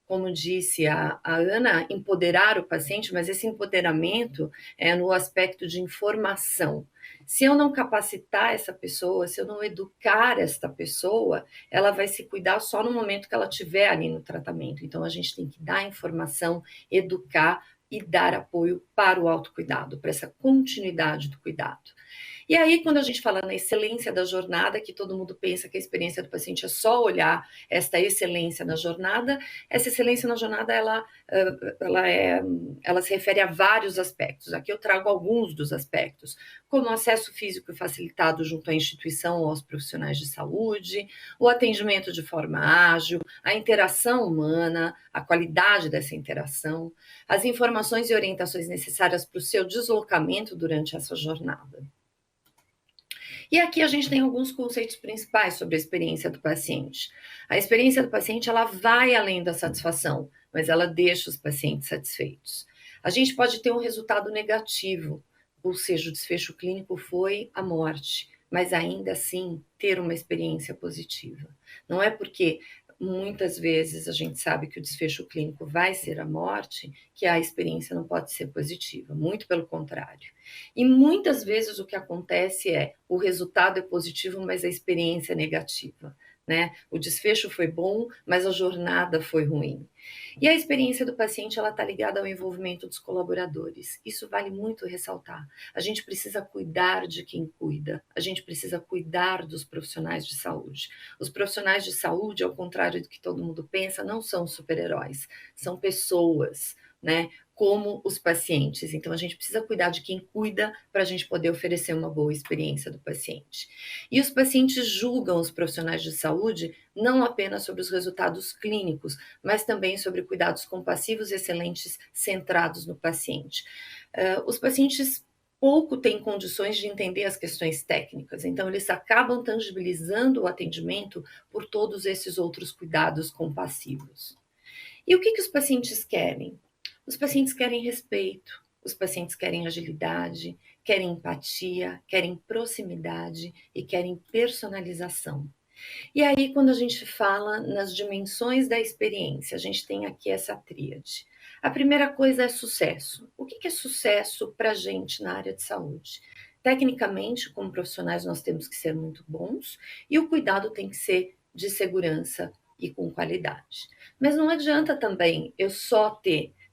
como disse a Ana, empoderar o paciente, mas esse empoderamento é no aspecto de informação. Se eu não capacitar essa pessoa, se eu não educar esta pessoa, ela vai se cuidar só no momento que ela estiver ali no tratamento. Então, a gente tem que dar informação, educar e dar apoio para o autocuidado, para essa continuidade do cuidado. E aí, quando a gente fala na excelência da jornada, que todo mundo pensa que a experiência do paciente é só olhar esta excelência na jornada, essa excelência na jornada, ela se refere a vários aspectos. Aqui eu trago alguns dos aspectos, como o acesso físico facilitado junto à instituição ou aos profissionais de saúde, o atendimento de forma ágil, a interação humana, a qualidade dessa interação, as informações e orientações necessárias para o seu deslocamento durante essa jornada. E aqui a gente tem alguns conceitos principais sobre a experiência do paciente. A experiência do paciente, ela vai além da satisfação, mas ela deixa os pacientes satisfeitos. A gente pode ter um resultado negativo, ou seja, o desfecho clínico foi a morte, mas ainda assim ter uma experiência positiva. Não é porque muitas vezes a gente sabe que o desfecho clínico vai ser a morte, que a experiência não pode ser positiva, muito pelo contrário. E muitas vezes o que acontece é, o resultado é positivo, mas a experiência é negativa, né? O desfecho foi bom, mas a jornada foi ruim. E a experiência do paciente, ela está ligada ao envolvimento dos colaboradores. Isso vale muito ressaltar. A gente precisa cuidar de quem cuida, a gente precisa cuidar dos profissionais de saúde. Os profissionais de saúde, ao contrário do que todo mundo pensa, não são super-heróis, são pessoas, né? Como os pacientes. Então, a gente precisa cuidar de quem cuida para a gente poder oferecer uma boa experiência do paciente. E os pacientes julgam os profissionais de saúde não apenas sobre os resultados clínicos, mas também sobre cuidados compassivos excelentes centrados no paciente. Os pacientes pouco têm condições de entender as questões técnicas, então eles acabam tangibilizando o atendimento por todos esses outros cuidados compassivos. E o que os pacientes querem? Os pacientes querem respeito, os pacientes querem agilidade, querem empatia, querem proximidade e querem personalização. E aí, quando a gente fala nas dimensões da experiência, a gente tem aqui essa tríade. A primeira coisa é sucesso. O que é sucesso para a gente na área de saúde? Tecnicamente, como profissionais, nós temos que ser muito bons e o cuidado tem que ser de segurança e com qualidade. Mas não adianta também eu só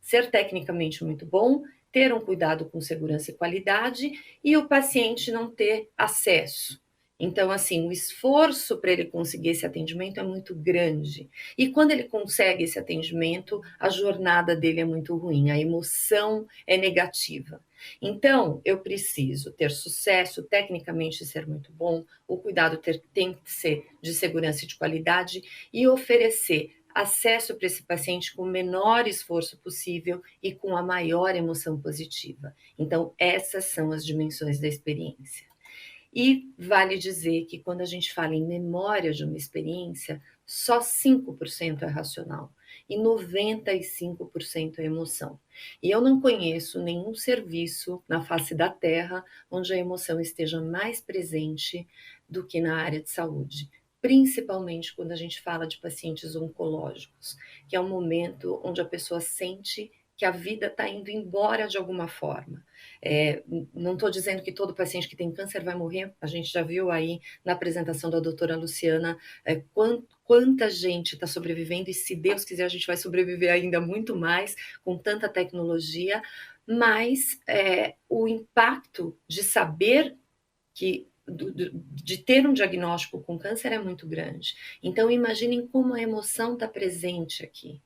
ser tecnicamente muito bom, ter um cuidado com segurança e qualidade e o paciente não ter acesso. Então, assim, o esforço para ele conseguir esse atendimento é muito grande. E quando ele consegue esse atendimento, a jornada dele é muito ruim, a emoção é negativa. Então, eu preciso ter sucesso, tecnicamente ser muito bom, o cuidado tem que ser de segurança e de qualidade e oferecer acesso para esse paciente com o menor esforço possível e com a maior emoção positiva. Então, essas são as dimensões da experiência. E vale dizer que quando a gente fala em memória de uma experiência, só 5% é racional e 95% é emoção. E eu não conheço nenhum serviço na face da Terra onde a emoção esteja mais presente do que na área de saúde, principalmente quando a gente fala de pacientes oncológicos, que é um momento onde a pessoa sente que a vida está indo embora de alguma forma. Não estou dizendo que todo paciente que tem câncer vai morrer, a gente já viu aí na apresentação da doutora Luciana quanta gente está sobrevivendo, e se Deus quiser a gente vai sobreviver ainda muito mais com tanta tecnologia, mas o impacto de saber que de ter um diagnóstico com câncer é muito grande. Então imaginem como a emoção está presente aqui.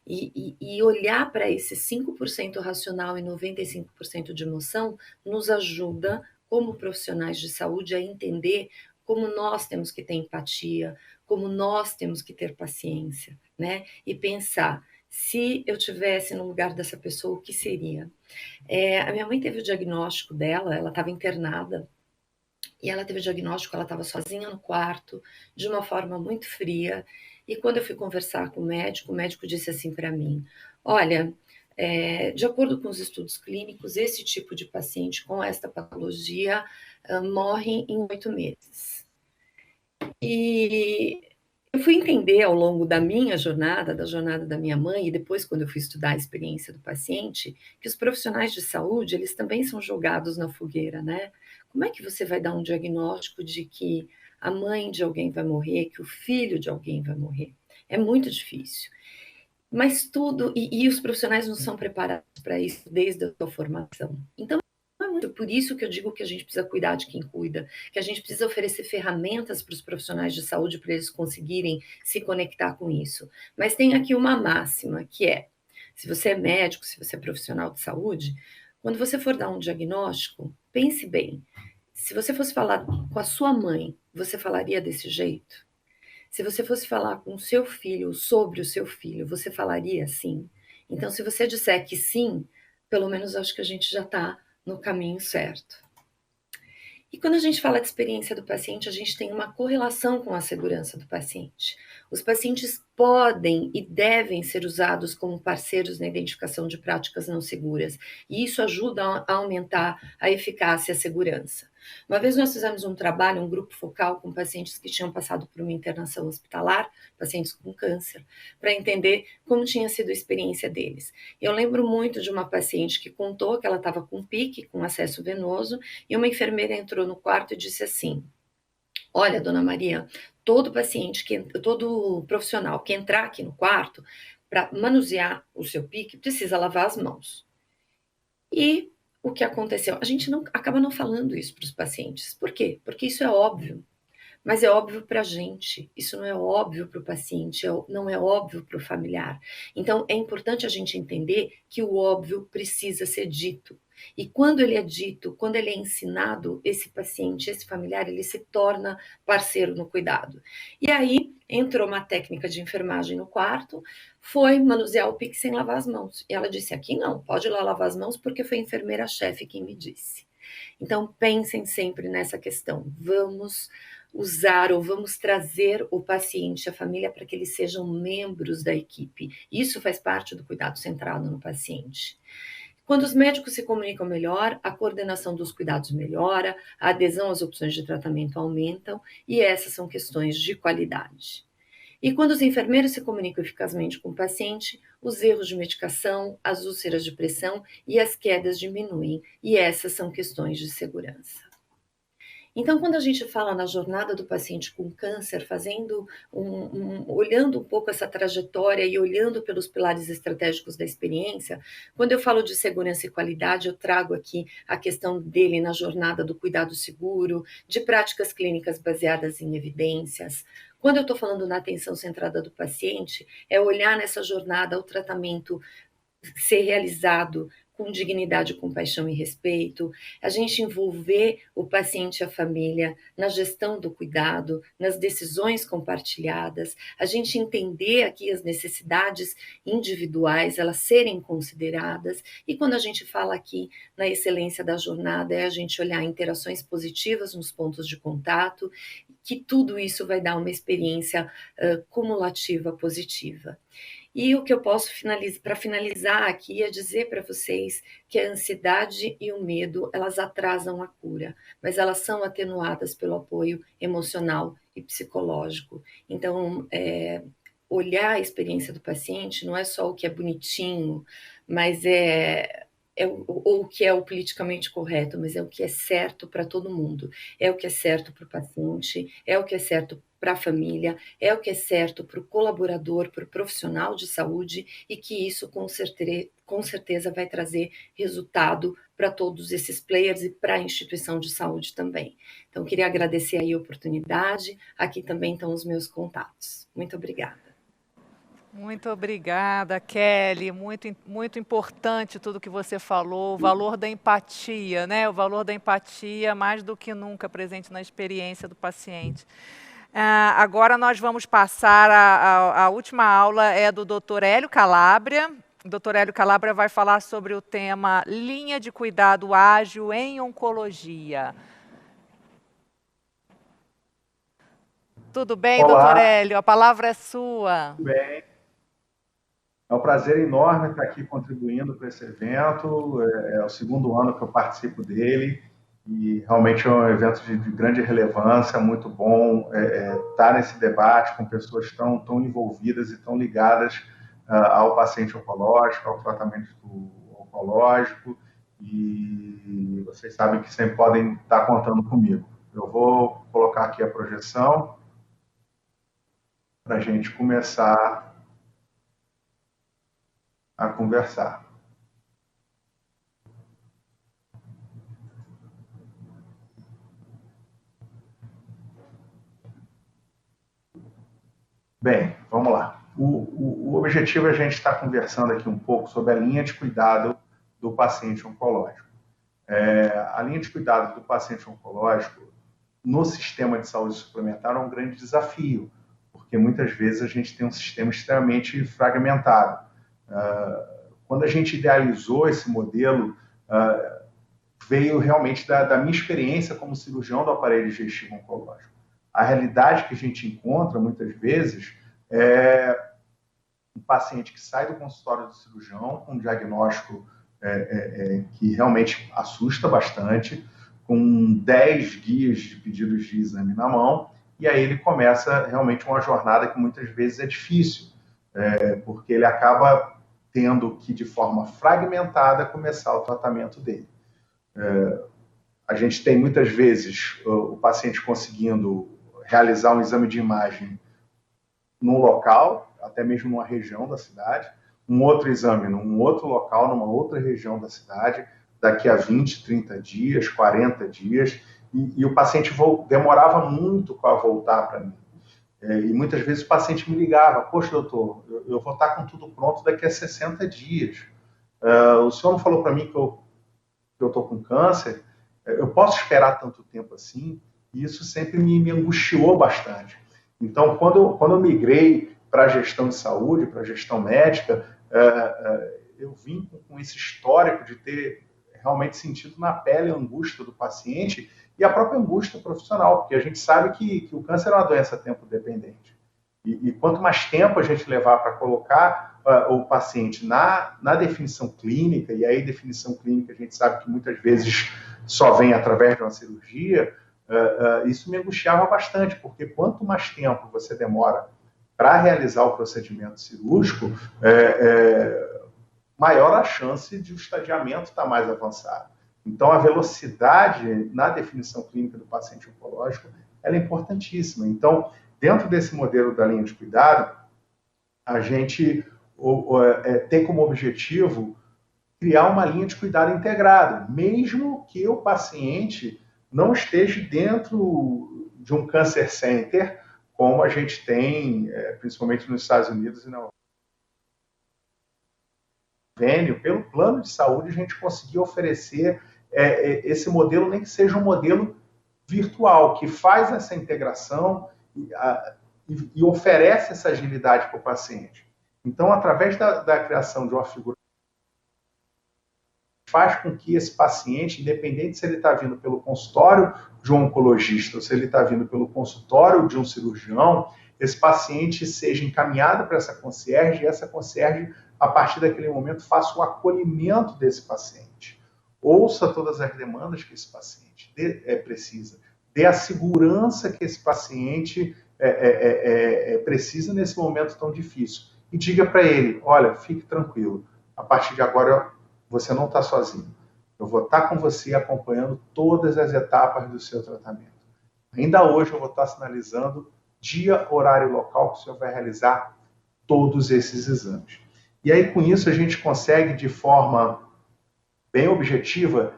E olhar para esse 5% racional e 95% de emoção nos ajuda, como profissionais de saúde, a entender como nós temos que ter empatia, como nós temos que ter paciência, né? E pensar, se eu tivesse no lugar dessa pessoa, o que seria? A minha mãe teve o diagnóstico dela, ela estava internada, e ela teve o diagnóstico, ela estava sozinha no quarto, de uma forma muito fria, e quando eu fui conversar com o médico disse assim para mim, olha, de acordo com os estudos clínicos, esse tipo de paciente com esta patologia morre em 8 meses. E eu fui entender ao longo da minha jornada, da jornada da minha mãe, e depois quando eu fui estudar a experiência do paciente, que os profissionais de saúde, eles também são jogados na fogueira, né? Como é que você vai dar um diagnóstico de que a mãe de alguém vai morrer, que o filho de alguém vai morrer? É muito difícil. Mas tudo, e os profissionais não são preparados para isso desde a sua formação. Então, é muito por isso que eu digo que a gente precisa cuidar de quem cuida, que a gente precisa oferecer ferramentas para os profissionais de saúde para eles conseguirem se conectar com isso. Mas tem aqui uma máxima, que é, se você é médico, se você é profissional de saúde, quando você for dar um diagnóstico, pense bem. Se você fosse falar com a sua mãe, você falaria desse jeito? Se você fosse falar com o seu filho sobre o seu filho, você falaria assim? Então, se você disser que sim, pelo menos acho que a gente já está no caminho certo. E quando a gente fala de experiência do paciente, a gente tem uma correlação com a segurança do paciente. Os pacientes podem e devem ser usados como parceiros na identificação de práticas não seguras, e isso ajuda a aumentar a eficácia e a segurança. Uma vez nós fizemos um trabalho, um grupo focal com pacientes que tinham passado por uma internação hospitalar, pacientes com câncer, para entender como tinha sido a experiência deles. Eu lembro muito de uma paciente que contou que ela estava com pique, com acesso venoso, e uma enfermeira entrou no quarto e disse assim, olha, dona Maria, todo profissional que entrar aqui no quarto para manusear o seu pique precisa lavar as mãos. E o que aconteceu? A gente acaba não falando isso para os pacientes. Por quê? Porque isso é óbvio. Mas é óbvio para a gente, isso não é óbvio para o paciente, não é óbvio para o familiar. Então, é importante a gente entender que o óbvio precisa ser dito. E quando ele é dito, quando ele é ensinado, esse paciente, esse familiar, ele se torna parceiro no cuidado. E aí, entrou uma técnica de enfermagem no quarto, foi manusear o pique sem lavar as mãos. E ela disse, aqui não, pode ir lá lavar as mãos, porque foi a enfermeira-chefe quem me disse. Então, pensem sempre nessa questão. Vamos usar ou vamos trazer o paciente, a família, para que eles sejam membros da equipe. Isso faz parte do cuidado centrado no paciente. Quando os médicos se comunicam melhor, a coordenação dos cuidados melhora, a adesão às opções de tratamento aumentam, e essas são questões de qualidade. E quando os enfermeiros se comunicam eficazmente com o paciente, os erros de medicação, as úlceras de pressão e as quedas diminuem, e essas são questões de segurança. Então, quando a gente fala na jornada do paciente com câncer, olhando um pouco essa trajetória e olhando pelos pilares estratégicos da experiência, quando eu falo de segurança e qualidade, eu trago aqui a questão dele na jornada do cuidado seguro, de práticas clínicas baseadas em evidências. Quando eu estou falando na atenção centrada do paciente, é olhar nessa jornada o tratamento ser realizado com dignidade, compaixão e respeito, a gente envolver o paciente e a família na gestão do cuidado, nas decisões compartilhadas, a gente entender aqui as necessidades individuais, elas serem consideradas, e quando a gente fala aqui na excelência da jornada, é a gente olhar interações positivas nos pontos de contato, que tudo isso vai dar uma experiência cumulativa positiva. E o que eu posso para finalizar aqui é dizer para vocês que a ansiedade e o medo, elas atrasam a cura, mas elas são atenuadas pelo apoio emocional e psicológico. Então, olhar a experiência do paciente não é só o que é bonitinho, mas ou o que é o politicamente correto, mas é o que é certo para todo mundo. É o que é certo para o paciente, é o que é certo para a família, é o que é certo para o colaborador, para o profissional de saúde, e que isso com certeza vai trazer resultado para todos esses players e para a instituição de saúde também. Então, queria agradecer aí a oportunidade, aqui também estão os meus contatos. Muito obrigada. Muito obrigada, Kelly. Muito importante tudo que você falou, o valor da empatia, né? O valor da empatia mais do que nunca presente na experiência do paciente. Agora nós vamos passar a última aula, é do Dr. Hélio Calabria. O Dr. Hélio Calabria vai falar sobre o tema linha de cuidado ágil em oncologia. Tudo bem, Olá. doutor Hélio? A palavra é sua. Tudo bem. É um prazer enorme estar aqui contribuindo para esse evento. É o segundo ano que eu participo dele e realmente é um evento de grande relevância, muito bom estar nesse debate com pessoas tão envolvidas e tão ligadas ao paciente oncológico, ao tratamento oncológico, e vocês sabem que sempre podem estar contando comigo. Eu vou colocar aqui a projeção para a gente começar a conversar. Bem, vamos lá. O objetivo é a gente estar conversando aqui um pouco sobre a linha de cuidado do paciente oncológico. A linha de cuidado do paciente oncológico no sistema de saúde suplementar é um grande desafio, porque muitas vezes a gente tem um sistema extremamente fragmentado. Quando a gente idealizou esse modelo, veio realmente da minha experiência como cirurgião do aparelho digestivo oncológico. A realidade que a gente encontra, muitas vezes, é um paciente que sai do consultório do cirurgião com um diagnóstico que realmente assusta bastante, com 10 guias de pedidos de exame na mão, e aí ele começa realmente uma jornada que muitas vezes é difícil, porque ele acaba tendo que, de forma fragmentada, começar o tratamento dele. A gente tem, muitas vezes, o paciente conseguindo realizar um exame de imagem num local, até mesmo numa região da cidade, um outro exame num outro local, numa outra região da cidade, daqui a 20, 30 dias, 40 dias, e o paciente demorava muito para voltar para mim. E muitas vezes o paciente me ligava: poxa, doutor, eu vou estar com tudo pronto daqui a 60 dias. O senhor não falou para mim que eu estou com câncer? Eu posso esperar tanto tempo assim? E isso sempre me angustiou bastante. Então, quando eu migrei para a gestão de saúde, para a gestão médica, eu vim com esse histórico de ter realmente sentido na pele a angústia do paciente e a própria angústia profissional, porque a gente sabe que o câncer é uma doença tempo-dependente. E quanto mais tempo a gente levar para colocar o paciente na definição clínica, e aí definição clínica a gente sabe que muitas vezes só vem através de uma cirurgia, isso me angustiava bastante, porque quanto mais tempo você demora para realizar o procedimento cirúrgico, maior a chance de o estadiamento estar mais avançado. Então, a velocidade na definição clínica do paciente oncológico ela é importantíssima. Então, dentro desse modelo da linha de cuidado, a gente tem como objetivo criar uma linha de cuidado integrado, mesmo que o paciente não esteja dentro de um cancer center, como a gente tem, principalmente nos Estados Unidos e na Europa. Pelo plano de saúde, a gente conseguiu oferecer esse modelo, nem que seja um modelo virtual, que faz essa integração e oferece essa agilidade para o paciente. Então, através da criação de uma figura, faz com que esse paciente, independente se ele está vindo pelo consultório de um oncologista ou se ele está vindo pelo consultório de um cirurgião, esse paciente seja encaminhado para essa concierge e essa concierge, a partir daquele momento, faça o acolhimento desse paciente. Ouça todas as demandas que esse paciente precisa, dê a segurança que esse paciente precisa nesse momento tão difícil. E diga para ele: olha, fique tranquilo, a partir de agora você não está sozinho. Eu vou estar com você acompanhando todas as etapas do seu tratamento. Ainda hoje eu vou estar sinalizando dia, horário e local que o senhor vai realizar todos esses exames. E aí, com isso, a gente consegue, de forma bem objetiva,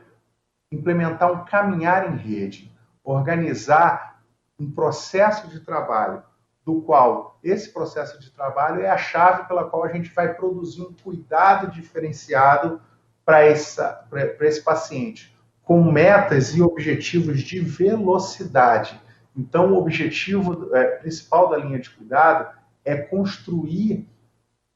implementar um caminhar em rede, organizar um processo de trabalho, do qual esse processo de trabalho é a chave pela qual a gente vai produzir um cuidado diferenciado para esse paciente, com metas e objetivos de velocidade. Então, o objetivo principal da linha de cuidado é construir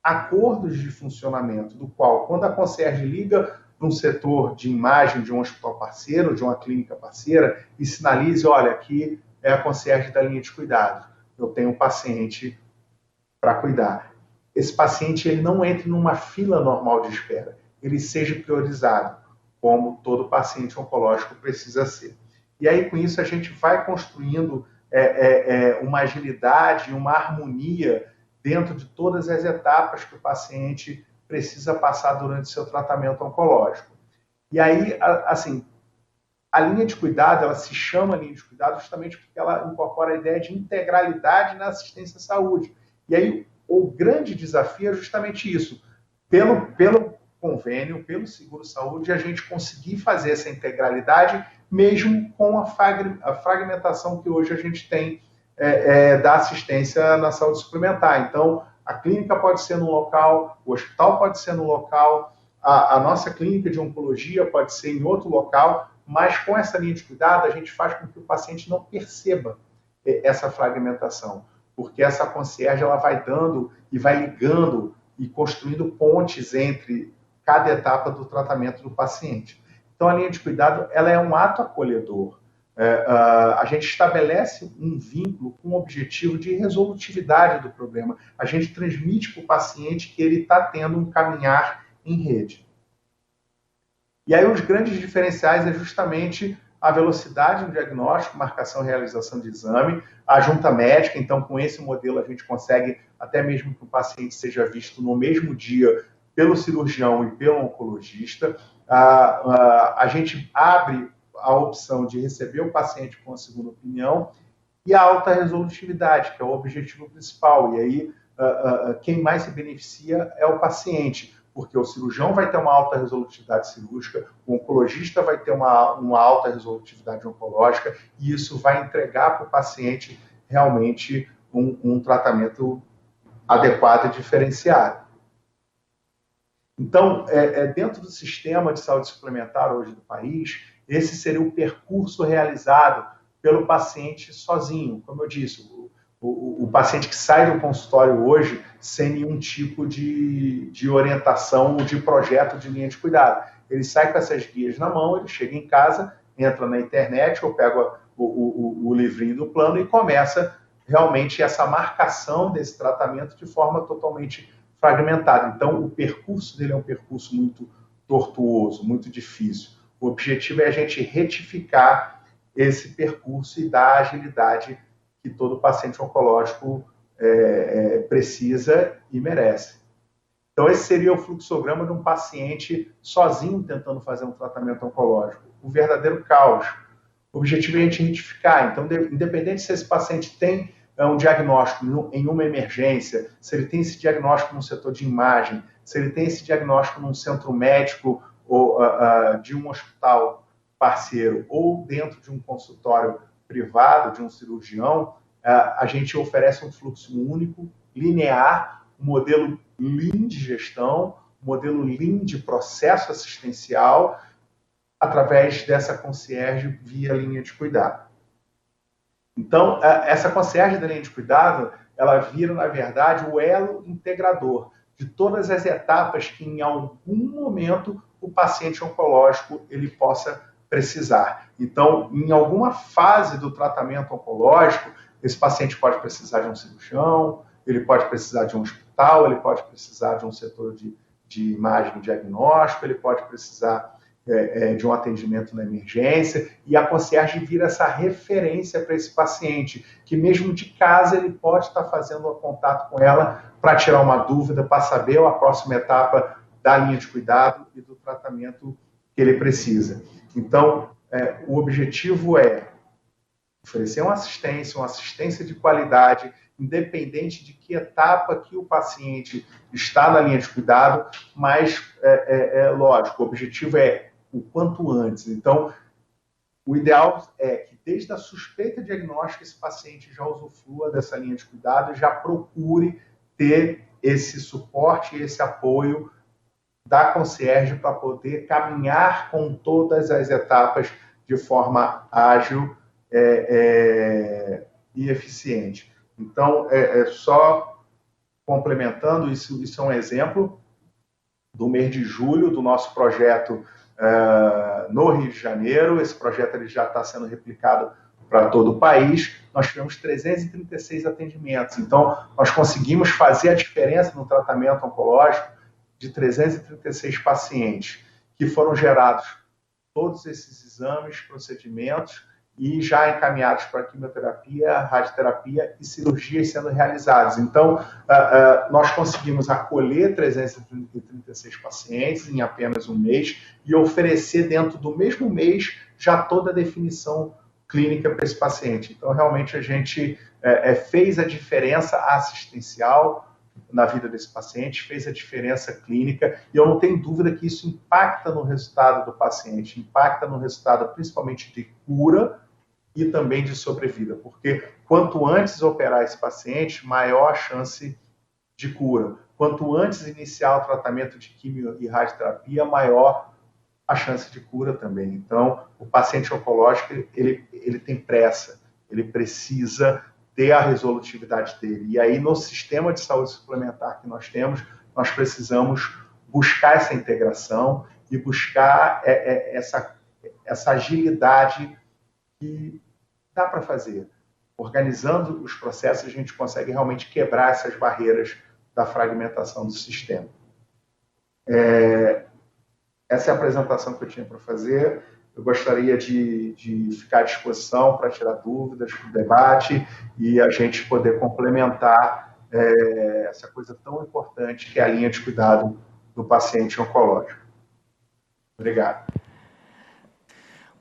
acordos de funcionamento, do qual, quando a concierge liga para um setor de imagem de um hospital parceiro, de uma clínica parceira, e sinalize: olha, aqui é a concierge da linha de cuidado. eu tenho um paciente para cuidar. Esse paciente ele não entre numa fila normal de espera, ele seja priorizado, como todo paciente oncológico precisa ser. E aí, com isso, a gente vai construindo uma agilidade, uma harmonia dentro de todas as etapas que o paciente precisa passar durante seu tratamento oncológico. E aí, assim, a linha de cuidado, ela se chama linha de cuidado justamente porque ela incorpora a ideia de integralidade na assistência à saúde. E aí, o grande desafio é justamente isso. Pelo convênio, pelo seguro-saúde, a gente conseguir fazer essa integralidade, mesmo com a fragmentação que hoje a gente tem da assistência na saúde suplementar. Então, a clínica pode ser num local, o hospital pode ser num local, a nossa clínica de oncologia pode ser em outro local, mas com essa linha de cuidado, a gente faz com que o paciente não perceba essa fragmentação, porque essa concierge ela vai dando e vai ligando e construindo pontes entre cada etapa do tratamento do paciente. Então, a linha de cuidado ela é um ato acolhedor. A gente estabelece um vínculo com o objetivo de resolutividade do problema. A gente transmite para o paciente que ele está tendo um caminhar em rede. E aí os grandes diferenciais é justamente a velocidade no diagnóstico, marcação e realização de exame, a junta médica. Então, com esse modelo, a gente consegue, até mesmo que o paciente seja visto no mesmo dia pelo cirurgião e pelo oncologista. A gente abre a opção de receber o paciente com a segunda opinião e a alta resolutividade, que é o objetivo principal. E aí, quem mais se beneficia é o paciente, porque o cirurgião vai ter uma alta resolutividade cirúrgica, o oncologista vai ter uma alta resolutividade oncológica, e isso vai entregar para o paciente realmente um tratamento adequado e diferenciado. Então, dentro do sistema de saúde suplementar hoje do país, esse seria o percurso realizado pelo paciente sozinho. Como eu disse, o paciente que sai do consultório hoje sem nenhum tipo de orientação, de projeto de linha de cuidado. Ele sai com essas guias na mão, ele chega em casa, entra na internet, ou pega o livrinho do plano e começa realmente essa marcação desse tratamento de forma totalmente fragmentada. Então, o percurso dele é um percurso muito tortuoso, muito difícil. O objetivo é a gente retificar esse percurso e dar a agilidade que todo paciente oncológico precisa e merece. Então, esse seria o fluxograma de um paciente sozinho tentando fazer um tratamento oncológico. O verdadeiro caos. O objetivo é a gente retificar. Então, independente se esse paciente tem um diagnóstico em uma emergência, se ele tem esse diagnóstico no setor de imagem, se ele tem esse diagnóstico num centro médico ou de um hospital parceiro ou dentro de um consultório privado, de um cirurgião, a gente oferece um fluxo único, linear, um modelo Lean de gestão, um modelo Lean de processo assistencial, através dessa concierge via linha de cuidado. Então, essa concierge da linha de cuidado, ela vira, na verdade, o elo integrador de todas as etapas que, em algum momento, o paciente oncológico ele possa precisar. Então, em alguma fase do tratamento oncológico, esse paciente pode precisar de um cirurgião, ele pode precisar de um hospital, ele pode precisar de um setor de imagem e diagnóstico, ele pode precisar de um atendimento na emergência, e a concierge vira essa referência para esse paciente, que mesmo de casa ele pode estar fazendo contato com ela para tirar uma dúvida, para saber a próxima etapa da linha de cuidado e do tratamento que ele precisa. Então, o objetivo é oferecer uma assistência de qualidade, independente de que etapa que o paciente está na linha de cuidado, mas, lógico, o objetivo é o quanto antes. Então, o ideal é que, desde a suspeita diagnóstica, esse paciente já usufrua dessa linha de cuidado e já procure ter esse suporte e esse apoio da concierge para poder caminhar com todas as etapas de forma ágil e eficiente. Então, só complementando, isso é um exemplo do mês de julho do nosso projeto no Rio de Janeiro. Esse projeto ele já está sendo replicado para todo o país. nós tivemos 336 atendimentos. Então, nós conseguimos fazer a diferença no tratamento oncológico de 336 pacientes, que foram gerados todos esses exames, procedimentos, e já encaminhados para quimioterapia, radioterapia e cirurgias sendo realizadas. Então, nós conseguimos acolher 336 pacientes em apenas um mês e oferecer dentro do mesmo mês já toda a definição clínica para esse paciente. Então, realmente, a gente fez a diferença assistencial na vida desse paciente, fez a diferença clínica, e eu não tenho dúvida que isso impacta no resultado do paciente, impacta no resultado principalmente de cura e também de sobrevida, porque quanto antes operar esse paciente, maior a chance de cura. Quanto antes iniciar o tratamento de quimio e radioterapia, maior a chance de cura também. Então, o paciente oncológico, ele tem pressa, ele precisa ter a resolutividade dele. E aí, no sistema de saúde suplementar que nós temos, nós precisamos buscar essa integração e buscar essa agilidade que dá para fazer. Organizando os processos, a gente consegue realmente quebrar essas barreiras da fragmentação do sistema. Essa é a apresentação que eu tinha para fazer. Eu gostaria de ficar à disposição para tirar dúvidas, para o debate, e a gente poder complementar essa coisa tão importante que é a linha de cuidado do paciente oncológico. Obrigado.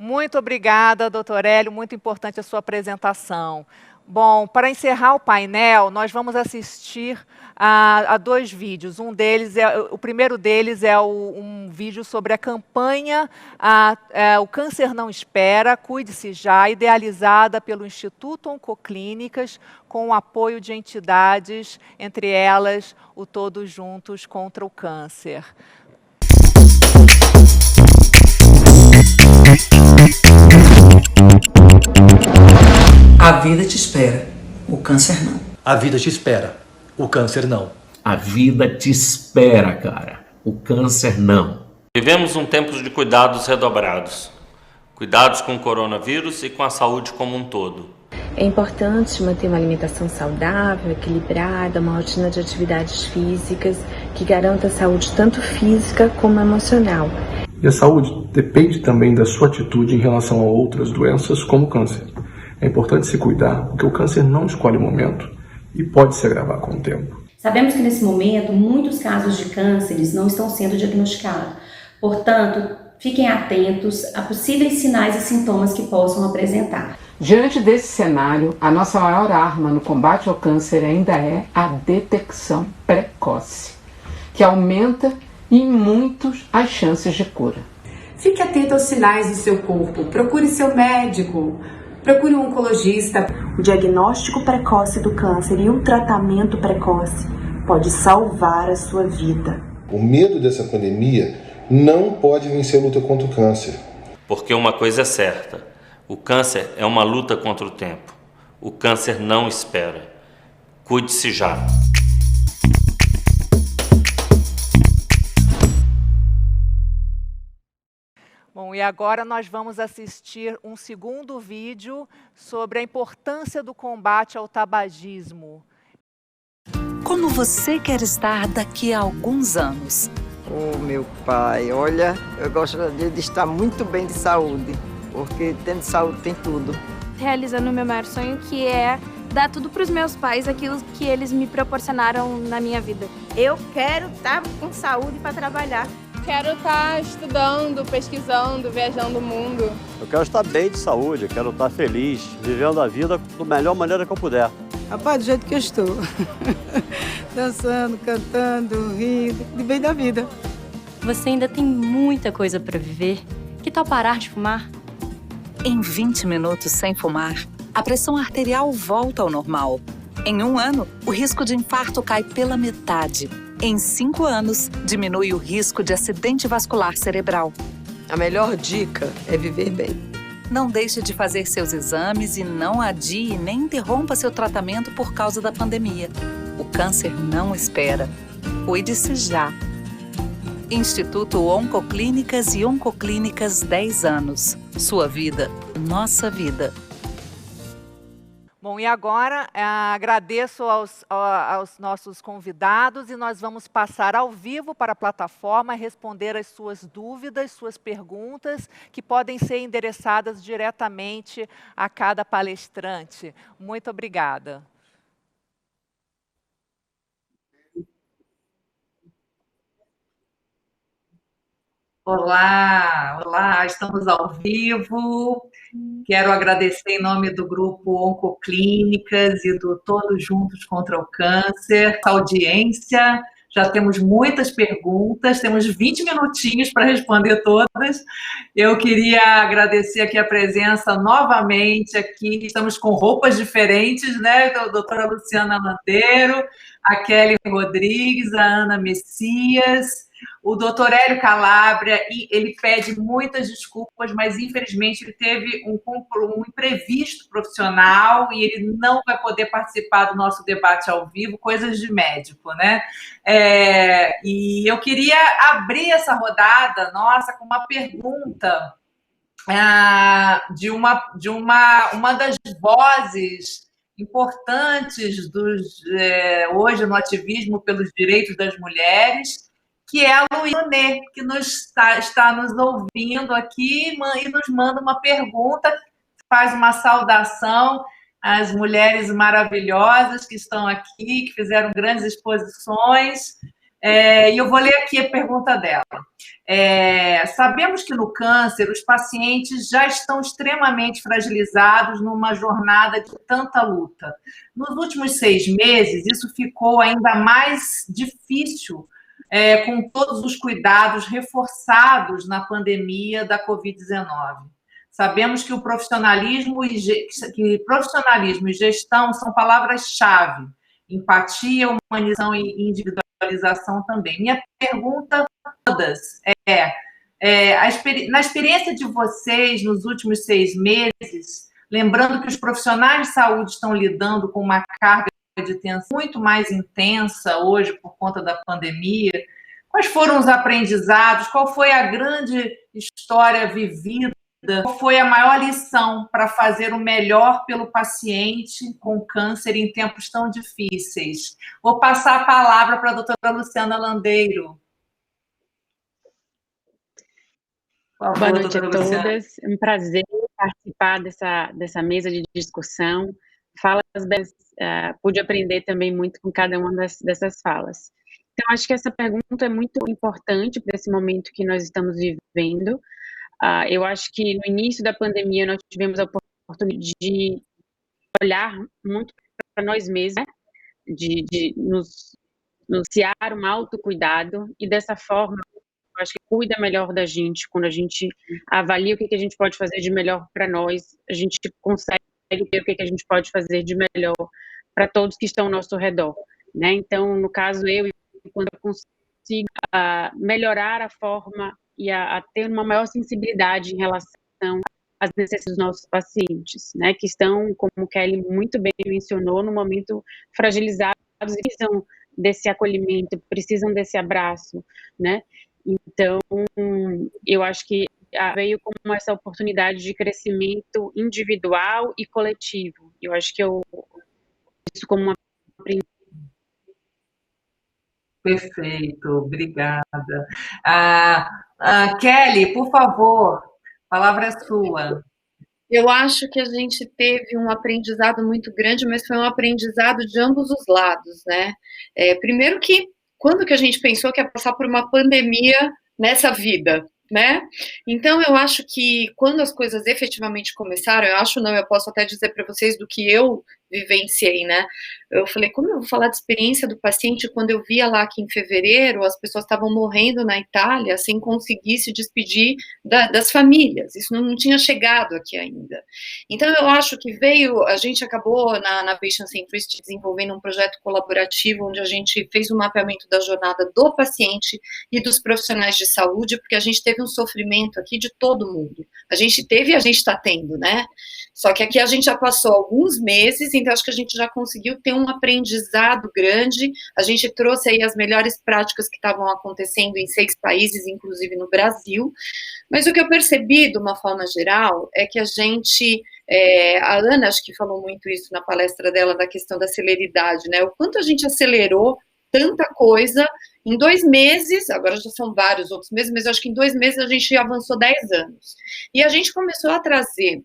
Muito obrigada, doutor Hélio, muito importante a sua apresentação. Bom, para encerrar o painel, nós vamos assistir a 2 vídeos. O primeiro deles é um vídeo sobre a campanha O Câncer Não Espera, Cuide-se Já, idealizada pelo Instituto Oncoclínicas, com o apoio de entidades, entre elas o Todos Juntos contra o Câncer. A vida te espera, o câncer não. A vida te espera, o câncer não. A vida te espera, cara. O câncer não. Vivemos um tempo de cuidados redobrados. Cuidados com o coronavírus e com a saúde como um todo. É importante manter uma alimentação saudável, equilibrada, uma rotina de atividades físicas que garanta a saúde tanto física como emocional. E a saúde depende também da sua atitude em relação a outras doenças como o câncer. É importante se cuidar, porque o câncer não escolhe o momento e pode se agravar com o tempo. Sabemos que nesse momento muitos casos de cânceres não estão sendo diagnosticados. Portanto, fiquem atentos a possíveis sinais e sintomas que possam apresentar. Diante desse cenário, a nossa maior arma no combate ao câncer ainda é a detecção precoce, que aumenta em muitos as chances de cura. Fique atento aos sinais do seu corpo, procure seu médico. Procure um oncologista. O diagnóstico precoce do câncer e o tratamento precoce pode salvar a sua vida. O medo dessa pandemia não pode vencer a luta contra o câncer. Porque uma coisa é certa, o câncer é uma luta contra o tempo. O câncer não espera. Cuide-se já. Bom, e agora nós vamos assistir um segundo vídeo sobre a importância do combate ao tabagismo. Como você quer estar daqui a alguns anos? Oh, meu pai, olha, eu gostaria de estar muito bem de saúde, porque tendo saúde tem tudo. Realizando o meu maior sonho, que é dar tudo para os meus pais, aquilo que eles me proporcionaram na minha vida. Eu quero estar com saúde para trabalhar. Quero estar estudando, pesquisando, viajando o mundo. Eu quero estar bem de saúde, eu quero estar feliz, vivendo a vida da melhor maneira que eu puder. Rapaz, do jeito que eu estou. Dançando, cantando, rindo, de bem da vida. Você ainda tem muita coisa para viver. Que tal parar de fumar? Em 20 minutos sem fumar, a pressão arterial volta ao normal. Em 1 ano, o risco de infarto cai pela metade. Em 5 anos, diminui o risco de acidente vascular cerebral. A melhor dica é viver bem. Não deixe de fazer seus exames e não adie nem interrompa seu tratamento por causa da pandemia. O câncer não espera. Cuide-se já. Instituto Oncoclínicas e Oncoclínicas 10 anos. Sua vida, nossa vida. Bom, e agora agradeço aos nossos convidados e nós vamos passar ao vivo para a plataforma responder as suas dúvidas, suas perguntas, que podem ser endereçadas diretamente a cada palestrante. Muito obrigada. Olá, olá, estamos ao vivo. Quero agradecer em nome do grupo Oncoclínicas e do Todos Juntos contra o Câncer, a audiência. Já temos muitas perguntas, temos 20 minutinhos para responder todas. Eu queria agradecer aqui a presença novamente aqui. Estamos com roupas diferentes, né? A doutora Luciana Landeiro, a Kelly Rodrigues, a Ana Messias, o doutor Hélio Calabria, e ele pede muitas desculpas, mas infelizmente ele teve um imprevisto profissional e ele não vai poder participar do nosso debate ao vivo, coisas de médico, né? E eu queria abrir essa rodada nossa com uma pergunta de uma das vozes importantes hoje no ativismo pelos direitos das mulheres, que é a Luísa Monet, que está nos ouvindo aqui e nos manda uma pergunta, faz uma saudação às mulheres maravilhosas que estão aqui, que fizeram grandes exposições. E eu vou ler aqui a pergunta dela. Sabemos que no câncer os pacientes já estão extremamente fragilizados numa jornada de tanta luta. Nos últimos 6 meses, isso ficou ainda mais difícil, com todos os cuidados reforçados na pandemia da Covid-19. Sabemos que o profissionalismo e gestão são palavras-chave, empatia, humanização e individualização também. Minha pergunta todas na experiência de vocês nos últimos 6 meses, lembrando que os profissionais de saúde estão lidando com uma carga de tensão muito mais intensa hoje por conta da pandemia. Quais foram os aprendizados? Qual foi a grande história vivida? Qual foi a maior lição para fazer o melhor pelo paciente com câncer em tempos tão difíceis? Vou passar a palavra para a doutora Luciana Landeiro. Boa noite a todas. É um prazer participar dessa mesa de discussão. Falas belas, pude aprender também muito com cada uma dessas falas. Então, acho que essa pergunta é muito importante para esse momento que nós estamos vivendo. Eu acho que no início da pandemia nós tivemos a oportunidade de olhar muito para nós mesmos, né? de nos iniciar um autocuidado, e dessa forma, eu acho que cuida melhor da gente, quando a gente avalia o que a gente pode fazer de melhor para nós, a gente consegue ver o que a gente pode fazer de melhor para todos que estão ao nosso redor, né? Então, no caso, quando eu consigo melhorar a forma e a ter uma maior sensibilidade em relação às necessidades dos nossos pacientes, né? Que estão, como o Kelly muito bem mencionou, no momento fragilizados e precisam desse acolhimento, precisam desse abraço, né? Então, eu acho que veio como essa oportunidade de crescimento individual e coletivo. Eu acho que isso como uma... Perfeito, obrigada. Kelly, por favor, a palavra é sua. Eu acho que a gente teve um aprendizado muito grande, mas foi um aprendizado de ambos os lados, né? Primeiro que, quando que a gente pensou que ia passar por uma pandemia nessa vida, né? Então, eu acho que quando as coisas efetivamente começaram, eu posso até dizer para vocês do que eu vivenciei, né? Eu falei, como eu vou falar de experiência do paciente quando eu via lá que em fevereiro as pessoas estavam morrendo na Itália sem conseguir se despedir das famílias, isso não tinha chegado aqui ainda. Então, eu acho que a gente acabou na Patient Centricity desenvolvendo um projeto colaborativo onde a gente fez um mapeamento da jornada do paciente e dos profissionais de saúde, porque a gente teve um sofrimento aqui de todo mundo. A gente teve e a gente está tendo, né? Só que aqui a gente já passou alguns meses, então acho que a gente já conseguiu ter um aprendizado grande, a gente trouxe aí as melhores práticas que estavam acontecendo em 6 países, inclusive no Brasil, mas o que eu percebi, de uma forma geral, é que a gente A Ana, acho que falou muito isso na palestra dela, da questão da celeridade, né? O quanto a gente acelerou tanta coisa em 2 meses, agora já são vários outros meses, mas eu acho que em 2 meses a gente avançou 10 anos. E a gente começou a trazer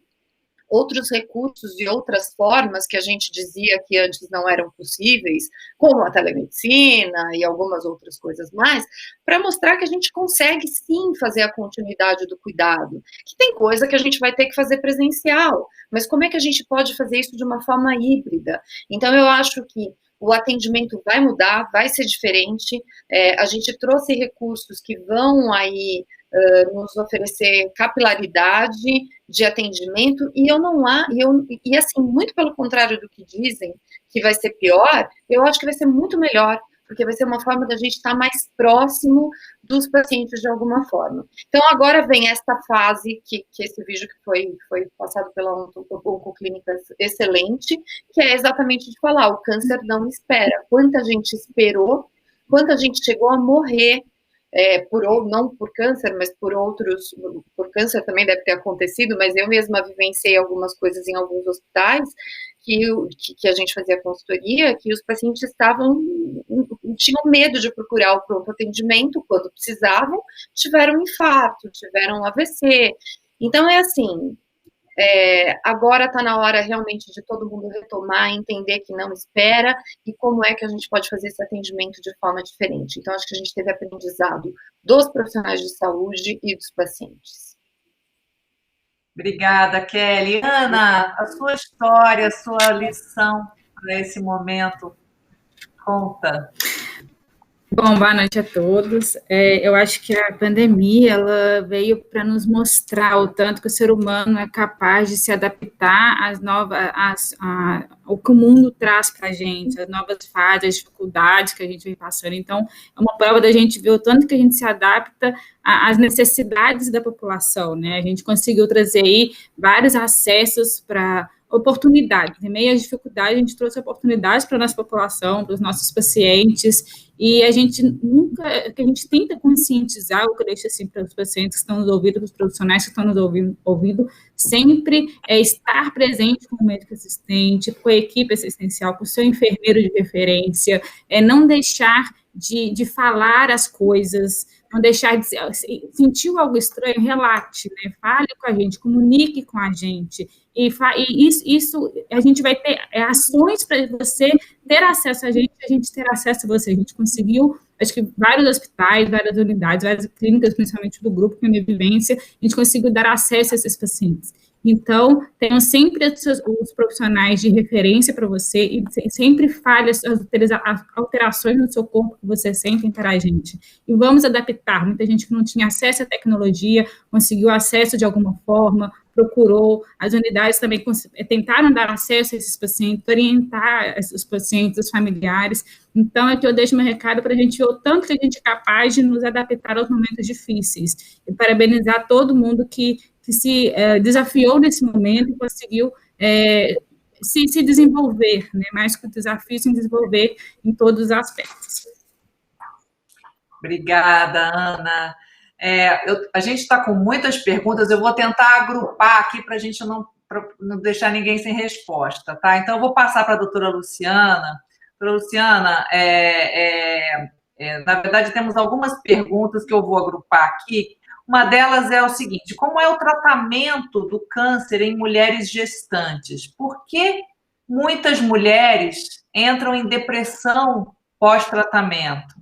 outros recursos e outras formas que a gente dizia que antes não eram possíveis, como a telemedicina e algumas outras coisas mais, para mostrar que a gente consegue sim fazer a continuidade do cuidado, que tem coisa que a gente vai ter que fazer presencial, mas como é que a gente pode fazer isso de uma forma híbrida? Então, eu acho que o atendimento vai mudar, vai ser diferente, a gente trouxe recursos que vão aí nos oferecer capilaridade de atendimento, e assim, muito pelo contrário do que dizem, que vai ser pior, eu acho que vai ser muito melhor, porque vai ser uma forma da gente estar mais próximo dos pacientes de alguma forma. Então, agora vem esta fase, que esse vídeo que foi passado pela Oncoclínicas excelente, que é exatamente de falar, o câncer não espera. Quanta gente esperou, quanta gente chegou a morrer, não por câncer, mas por câncer também deve ter acontecido, mas eu mesma vivenciei algumas coisas em alguns hospitais que a gente fazia consultoria, que os pacientes tinham medo de procurar o pronto atendimento quando precisavam, tiveram infarto, tiveram AVC. Então, assim, agora está na hora realmente de todo mundo retomar, entender que não espera e como é que a gente pode fazer esse atendimento de forma diferente. Então, acho que a gente teve aprendizado dos profissionais de saúde e dos pacientes. Obrigada, Kelly. Ana, a sua história, a sua lição para esse momento, conta. Bom, boa noite a todos. Eu acho que a pandemia ela veio para nos mostrar o tanto que o ser humano é capaz de se adaptar ao que o mundo traz para a gente, as novas fases, as dificuldades que a gente vem passando. Então, é uma prova da gente ver o tanto que a gente se adapta às necessidades da população, né? A gente conseguiu trazer aí vários acessos para oportunidades. Em meio às dificuldades, a gente trouxe oportunidades para a nossa população, para os nossos pacientes, e a gente tenta conscientizar, o que eu deixo assim para os pacientes que estão nos ouvindo, para os profissionais que estão nos ouvindo, sempre estar presente com o médico assistente, com a equipe assistencial, com o seu enfermeiro de referência, não deixar de falar as coisas, não deixar de sentiu algo estranho, relate, né? Fale com a gente, comunique com a gente, e isso a gente vai ter ações para você ter acesso a gente ter acesso a você. A gente conseguiu, acho que vários hospitais, várias unidades, várias clínicas, principalmente do grupo que é minha vivência, a gente conseguiu dar acesso a esses pacientes. Então, tenham sempre os profissionais de referência para você e sempre fale as alterações no seu corpo que você sente interagente. E vamos adaptar. Muita gente que não tinha acesso à tecnologia, conseguiu acesso de alguma forma, procurou. As unidades também tentaram dar acesso a esses pacientes, orientar os pacientes, os familiares. Então, aqui eu deixo meu recado para a gente ver o tanto que a gente é capaz de nos adaptar aos momentos difíceis. E parabenizar todo mundo que se desafiou nesse momento e conseguiu se desenvolver, né? Mais que o desafio, se desenvolver em todos os aspectos. Obrigada, Ana. A gente está com muitas perguntas, eu vou tentar agrupar aqui para a gente não deixar ninguém sem resposta, tá? Então, eu vou passar para a doutora Luciana. Doutora Luciana, na verdade, temos algumas perguntas que eu vou agrupar aqui. Uma delas é o seguinte: como é o tratamento do câncer em mulheres gestantes? Por que muitas mulheres entram em depressão pós-tratamento?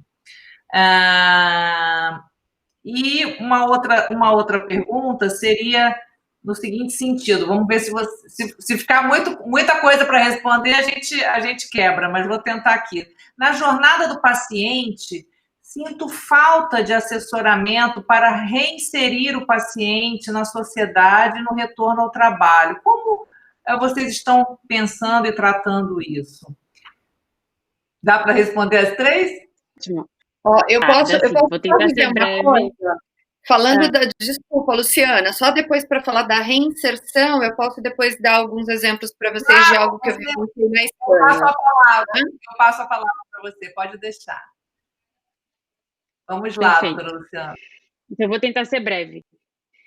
E uma outra pergunta seria no seguinte sentido, vamos ver se ficar muita coisa para responder, a gente quebra, mas vou tentar aqui. Na jornada do paciente, sinto falta de assessoramento para reinserir o paciente na sociedade e no retorno ao trabalho. Como vocês estão pensando e tratando isso? Dá para responder as 3? Eu posso dizer uma coisa? Falando desculpa, Luciana, só depois para falar da reinserção, eu posso depois dar alguns exemplos para vocês de algo que eu vivenciei na Espanha. Eu passo a palavra para você, pode deixar. Vamos lá, doutora Luciana. Então, eu vou tentar ser breve.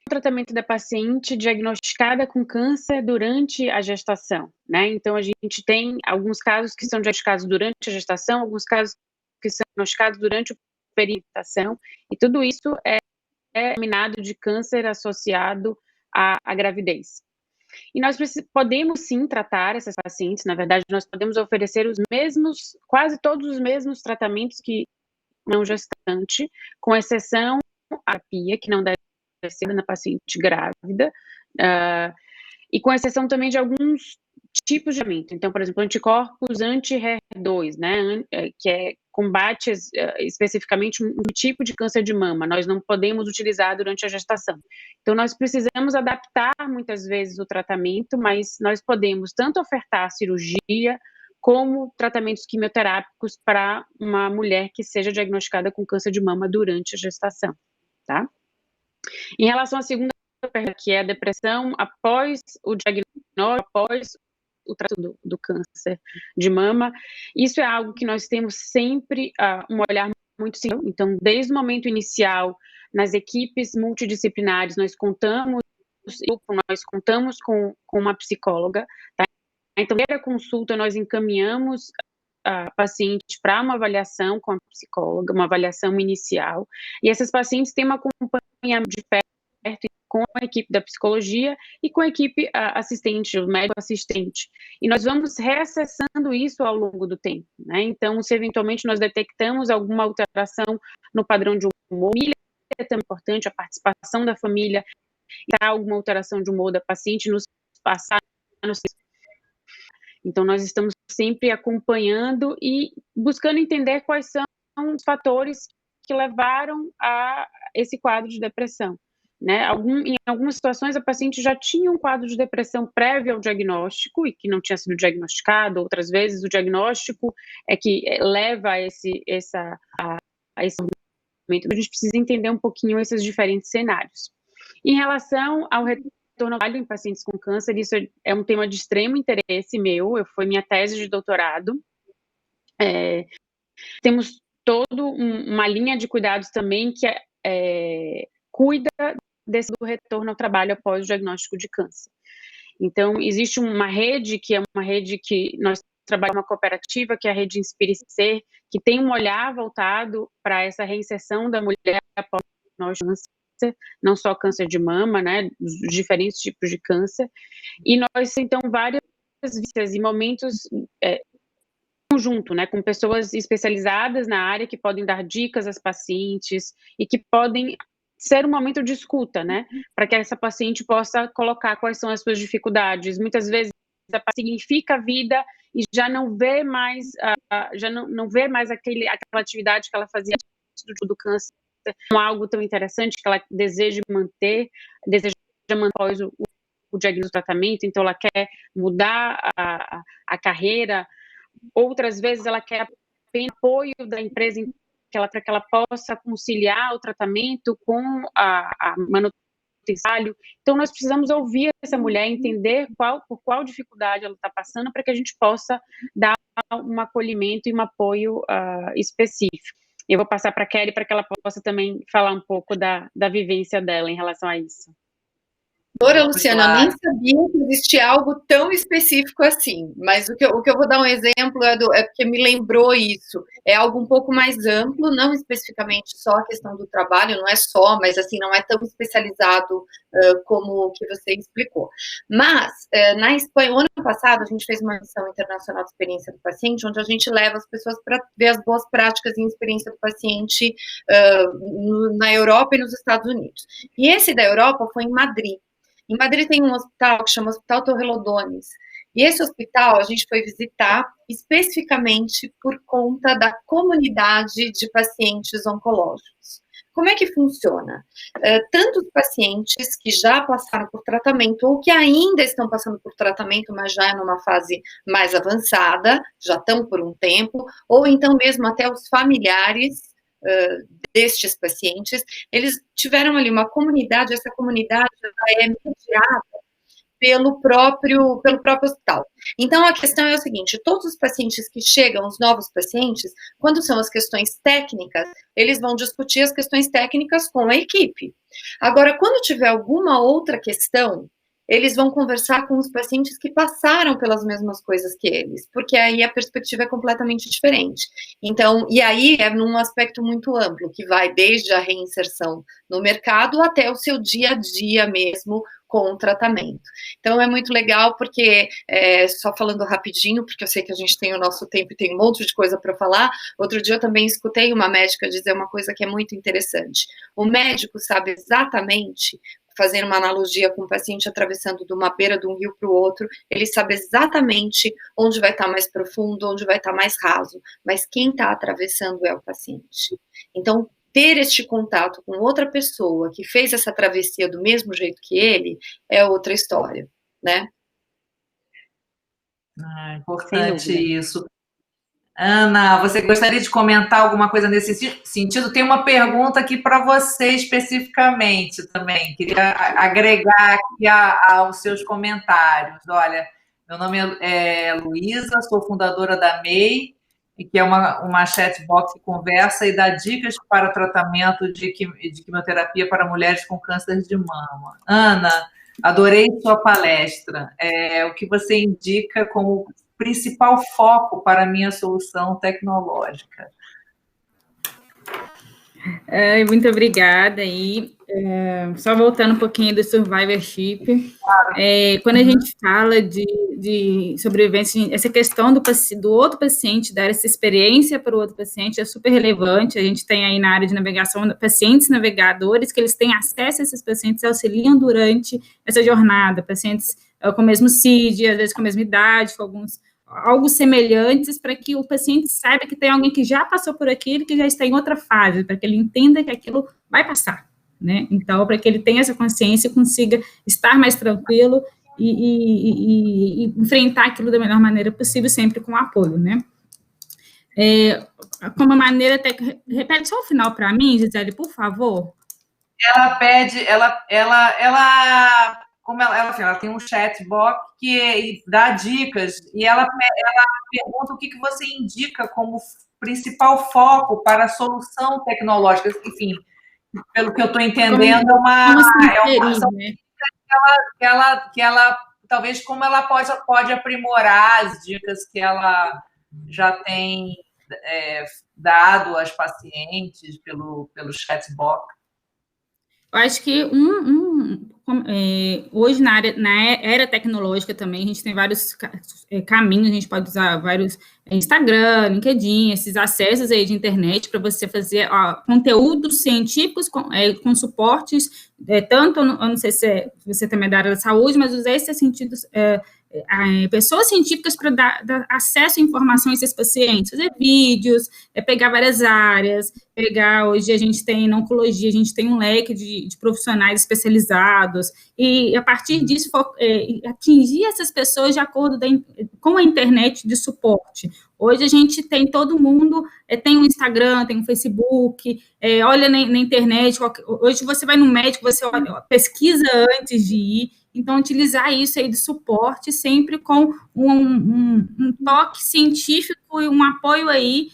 tratamento da paciente diagnosticada com câncer durante a gestação, né? Então, a gente tem alguns casos que são diagnosticados durante a gestação, alguns casos que são diagnosticados durante o período de gestação, e tudo isso é denominado de câncer associado à gravidez. E nós podemos sim tratar essas pacientes, na verdade, nós podemos oferecer quase todos os mesmos tratamentos que não gestante, com exceção à terapia, que não deve ser na paciente grávida, e com exceção também de alguns tipos de tratamento. Então, por exemplo, anticorpos anti-HER2, né, que combate especificamente um tipo de câncer de mama, nós não podemos utilizar durante a gestação. Então, nós precisamos adaptar muitas vezes o tratamento, mas nós podemos tanto ofertar cirurgia como tratamentos quimioterápicos para uma mulher que seja diagnosticada com câncer de mama durante a gestação, tá? Em relação à segunda pergunta, que é a depressão após o diagnóstico, após o tratamento do câncer de mama, isso é algo que nós temos sempre um olhar muito sério. Então, desde o momento inicial, nas equipes multidisciplinares, nós contamos com uma psicóloga, tá? Então, na primeira consulta, nós encaminhamos a paciente para uma avaliação com a psicóloga, uma avaliação inicial, e essas pacientes têm uma acompanhamento de perto com a equipe da psicologia e com a equipe assistente, o médico assistente. E nós vamos reacessando isso ao longo do tempo, né? Então, se eventualmente nós detectamos alguma alteração no padrão de humor, a família é também importante, a participação da família, tá, alguma alteração de humor da paciente, nos passar. Então, nós estamos sempre acompanhando e buscando entender quais são os fatores que levaram a esse quadro de depressão, né? Em algumas situações, a paciente já tinha um quadro de depressão prévio ao diagnóstico e que não tinha sido diagnosticado, outras vezes o diagnóstico é que leva a esse momento. A gente precisa entender um pouquinho esses diferentes cenários. Em relação ao retorno ao trabalho em pacientes com câncer, isso é um tema de extremo interesse meu, foi minha tese de doutorado. Temos toda uma linha de cuidados também que cuida do retorno ao trabalho após o diagnóstico de câncer. Então, existe uma rede que nós trabalhamos, uma cooperativa, que é a rede Inspire-Ser, que tem um olhar voltado para essa reinserção da mulher após o diagnóstico de câncer, não só câncer de mama, né, os diferentes tipos de câncer, e nós, então, várias visitas e momentos conjunto, né, com pessoas especializadas na área que podem dar dicas às pacientes e que podem ser um momento de escuta, né, para que essa paciente possa colocar quais são as suas dificuldades. Muitas vezes a paciente significa a vida e já não vê mais, não vê mais aquela atividade que ela fazia antes do câncer, como algo tão interessante que ela deseja manter após o diagnóstico, o tratamento. Então ela quer mudar a carreira. Outras vezes ela quer apenas apoio da empresa para que ela possa conciliar o tratamento com a manutenção. Então, nós precisamos ouvir essa mulher, entender por qual dificuldade ela está passando, para que a gente possa dar um acolhimento e um apoio específico. Eu vou passar para a Kelly para que ela possa também falar um pouco da vivência dela em relação a isso. Doutora Luciana, eu nem sabia que existia algo tão específico assim, mas o que eu vou dar um exemplo é porque me lembrou isso. É algo um pouco mais amplo, não especificamente só a questão do trabalho, não é só, mas assim, não é tão especializado como o que você explicou. Mas, na Espanha, o ano passado, a gente fez uma missão internacional de experiência do paciente, onde a gente leva as pessoas para ver as boas práticas em experiência do paciente na Europa e nos Estados Unidos. E esse da Europa foi em Madrid. Em Madrid tem um hospital que chama Hospital Torrelodones, e esse hospital a gente foi visitar especificamente por conta da comunidade de pacientes oncológicos. Como é que funciona? Tanto os pacientes que já passaram por tratamento ou que ainda estão passando por tratamento, mas já é numa fase mais avançada, já estão por um tempo, ou então mesmo até os familiares destes pacientes, eles tiveram ali uma comunidade, essa comunidade é mediada pelo próprio hospital. Então, a questão é o seguinte, todos os pacientes que chegam, os novos pacientes, quando são as questões técnicas, eles vão discutir as questões técnicas com a equipe. Agora, quando tiver alguma outra questão, eles vão conversar com os pacientes que passaram pelas mesmas coisas que eles, porque aí a perspectiva é completamente diferente. Então, e aí é num aspecto muito amplo, que vai desde a reinserção no mercado até o seu dia a dia mesmo com o tratamento. Então, é muito legal, porque, só falando rapidinho, porque eu sei que a gente tem o nosso tempo e tem um monte de coisa para falar, outro dia eu também escutei uma médica dizer uma coisa que é muito interessante. O médico sabe exatamente, fazer uma analogia com o paciente atravessando de uma beira de um rio para o outro, ele sabe exatamente onde vai estar mais profundo, onde vai estar mais raso, mas quem está atravessando é o paciente. Então, ter este contato com outra pessoa que fez essa travessia do mesmo jeito que ele, é outra história, né? Importante isso. Ana, você gostaria de comentar alguma coisa nesse sentido? Tem uma pergunta aqui para você especificamente também. Queria agregar aqui aos seus comentários. Olha, meu nome é Luísa, sou fundadora da MEI, que é uma chatbot que conversa e dá dicas para tratamento de quimioterapia para mulheres com câncer de mama. Ana, adorei sua palestra. O que você indica como principal foco para a minha solução tecnológica? Muito obrigada. Só voltando um pouquinho do survivorship, quando a gente fala de sobrevivência, essa questão do outro paciente, dar essa experiência para o outro paciente é super relevante. A gente tem aí na área de navegação pacientes navegadores, que eles têm acesso a esses pacientes e auxiliam durante essa jornada, pacientes com o mesmo CID, às vezes com a mesma idade, com algo semelhantes, para que o paciente saiba que tem alguém que já passou por aquilo, que já está em outra fase, para que ele entenda que aquilo vai passar, né? Então, para que ele tenha essa consciência e consiga estar mais tranquilo e enfrentar aquilo da melhor maneira possível, sempre com apoio, né? Como maneira, repete só o final para mim, Gisele, por favor. Ela pede, como ela tem um chatbot que dá dicas, e ela pergunta o que você indica como principal foco para a solução tecnológica. Enfim, pelo que eu estou entendendo, é uma que ela talvez como ela pode aprimorar as dicas que ela já tem dado às pacientes pelo chatbot. Eu acho que hoje na era tecnológica também, a gente tem vários caminhos, a gente pode usar vários Instagram, LinkedIn, esses acessos aí de internet para você fazer conteúdos científicos com suportes, tanto, eu não sei se você também é da área da saúde, mas usar esses sentidos, pessoas científicas para dar acesso à informação a esses pacientes, fazer vídeos, pegar várias áreas, hoje a gente tem na oncologia, a gente tem um leque de profissionais especializados, e a partir disso, atingir essas pessoas de acordo com a internet de suporte. Hoje a gente tem todo mundo, tem um Instagram, tem um Facebook, olha na internet, hoje você vai no médico, você pesquisa antes de ir, então utilizar isso aí de suporte sempre com um toque científico e um apoio aí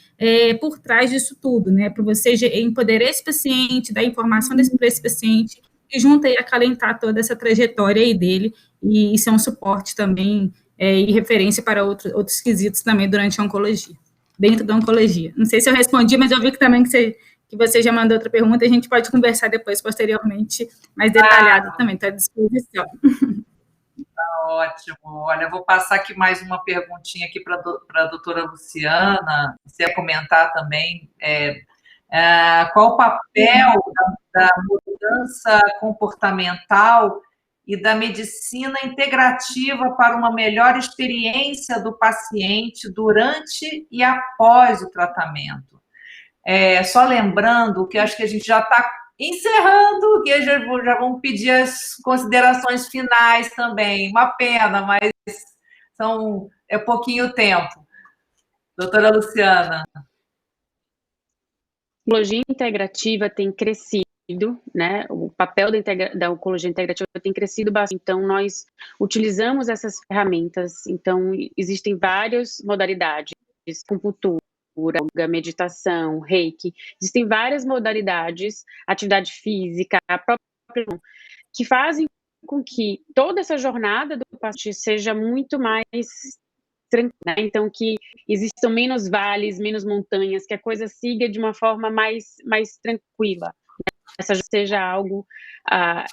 por trás disso tudo, né, para você empoderar esse paciente, dar informação para esse paciente, e junto aí acalentar toda essa trajetória aí dele, e ser um suporte também e referência para outros quesitos também durante a oncologia, dentro da oncologia. Não sei se eu respondi, mas eu vi que também que você já mandou outra pergunta, a gente pode conversar depois, posteriormente, mais detalhado também, está à disposição. Tá ótimo. Olha, eu vou passar aqui mais uma perguntinha aqui para a doutora Luciana, se ia comentar também, qual o papel da mudança comportamental e da medicina integrativa para uma melhor experiência do paciente durante e após o tratamento. Só lembrando que acho que a gente já está encerrando, que já vamos pedir as considerações finais também. Uma pena, mas é pouquinho tempo. Doutora Luciana. A psicologia integrativa tem crescido né? O papel da oncologia integrativa tem crescido bastante, então nós utilizamos essas ferramentas, então existem várias modalidades, acupuntura, yoga, meditação, reiki, existem várias modalidades, atividade física, a própria, que fazem com que toda essa jornada do paciente seja muito mais tranquila, né? Então que existam menos vales, menos montanhas, que a coisa siga de uma forma mais tranquila, essa seja algo,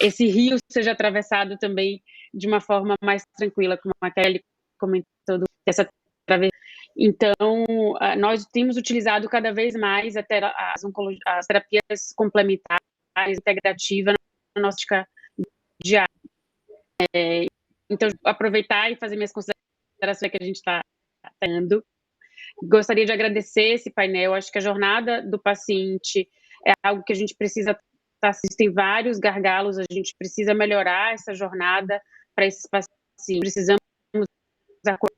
esse rio seja atravessado também de uma forma mais tranquila, como a Kelly comentou, essa travessia. Então, nós temos utilizado cada vez mais as terapias complementares, integrativas, na nossa prática diária. Então, aproveitar e fazer minhas considerações que a gente está tendo. Gostaria de agradecer esse painel, acho que a jornada do paciente é algo que a gente precisa, existem vários gargalos, a gente precisa melhorar essa jornada para esses pacientes, precisamos, eu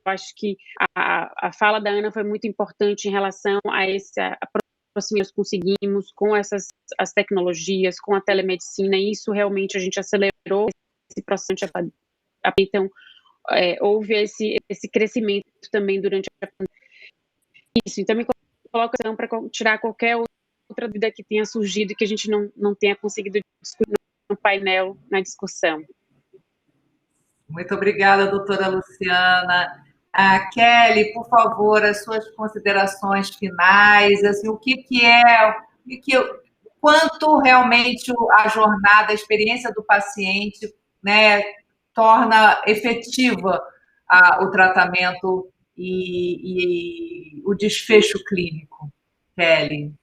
acho que a fala da Ana foi muito importante em relação a essa aproximação que conseguimos com as tecnologias, com a telemedicina, e isso realmente a gente acelerou esse processo, então houve esse crescimento também durante a pandemia. Isso, então me coloco para tirar qualquer outra dúvida que tenha surgido e que a gente não tenha conseguido discutir no painel, na discussão. Muito obrigada, doutora Luciana. Kelly, por favor, as suas considerações finais, assim, quanto realmente a jornada, a experiência do paciente, né, torna efetiva o tratamento e o desfecho clínico, Kelly?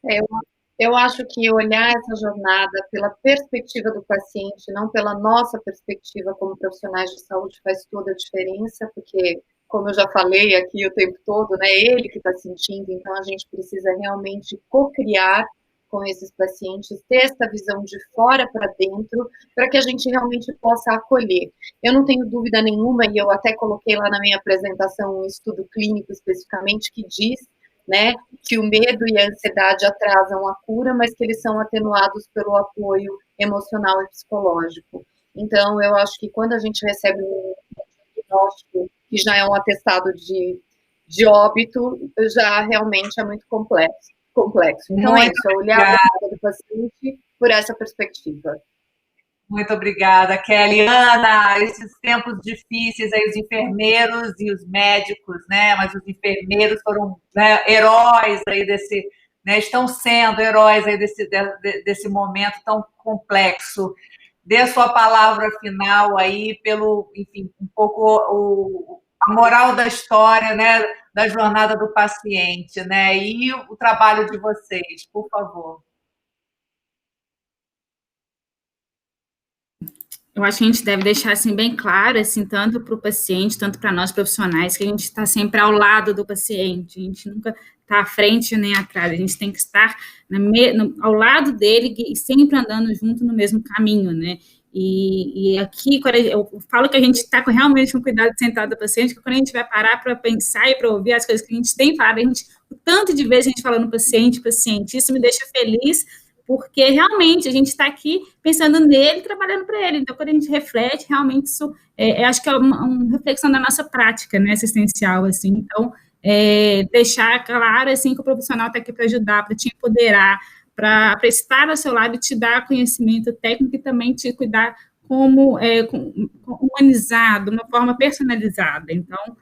Eu acho que olhar essa jornada pela perspectiva do paciente, não pela nossa perspectiva como profissionais de saúde, faz toda a diferença, porque, como eu já falei aqui o tempo todo, né, ele que está sentindo, então a gente precisa realmente co-criar com esses pacientes, ter essa visão de fora para dentro, para que a gente realmente possa acolher. Eu não tenho dúvida nenhuma, e eu até coloquei lá na minha apresentação um estudo clínico especificamente que diz, né, que o medo e a ansiedade atrasam a cura, mas que eles são atenuados pelo apoio emocional e psicológico. Então, eu acho que quando a gente recebe um diagnóstico que já é um atestado de óbito, já realmente é muito complexo. Então, é isso, olhar a vida do paciente por essa perspectiva. Muito obrigada, Kelly. Ana, esses tempos difíceis aí, os enfermeiros e os médicos, né? Mas os enfermeiros foram, né, heróis aí desse, né? Estão sendo heróis aí desse momento tão complexo. Dê a sua palavra final aí enfim, um pouco a moral da história, né? Da jornada do paciente, né? E o trabalho de vocês, por favor. Eu acho que a gente deve deixar assim bem claro, assim, tanto para o paciente, tanto para nós profissionais, que a gente está sempre ao lado do paciente, a gente nunca está à frente nem atrás, a gente tem que estar ao lado dele e sempre andando junto no mesmo caminho, né? E aqui, quando eu falo que a gente está realmente com cuidado de sentar do paciente, que quando a gente vai parar para pensar e para ouvir as coisas que a gente tem falado, o tanto de vezes a gente falando paciente, isso me deixa feliz, porque realmente a gente está aqui pensando nele, trabalhando para ele. Então, quando a gente reflete, realmente isso, acho que é uma reflexão da nossa prática, né, assistencial, assim. Então, deixar claro, assim, que o profissional está aqui para ajudar, para te empoderar, para estar ao seu lado e te dar conhecimento técnico e também te cuidar como humanizado, de uma forma personalizada. Então,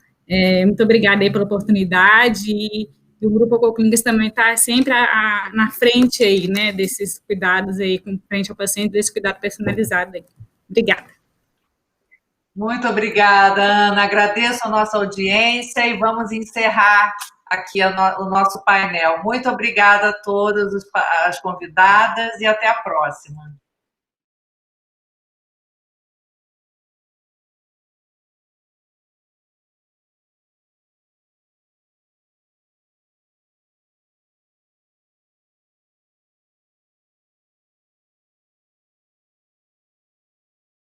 muito obrigada aí pela oportunidade e o Grupo Oncoclínicas também está sempre na frente aí, né, desses cuidados aí, com frente ao paciente, desse cuidado personalizado aí. Obrigada. Muito obrigada, Ana. Agradeço a nossa audiência e vamos encerrar aqui o nosso painel. Muito obrigada a todas as convidadas e até a próxima.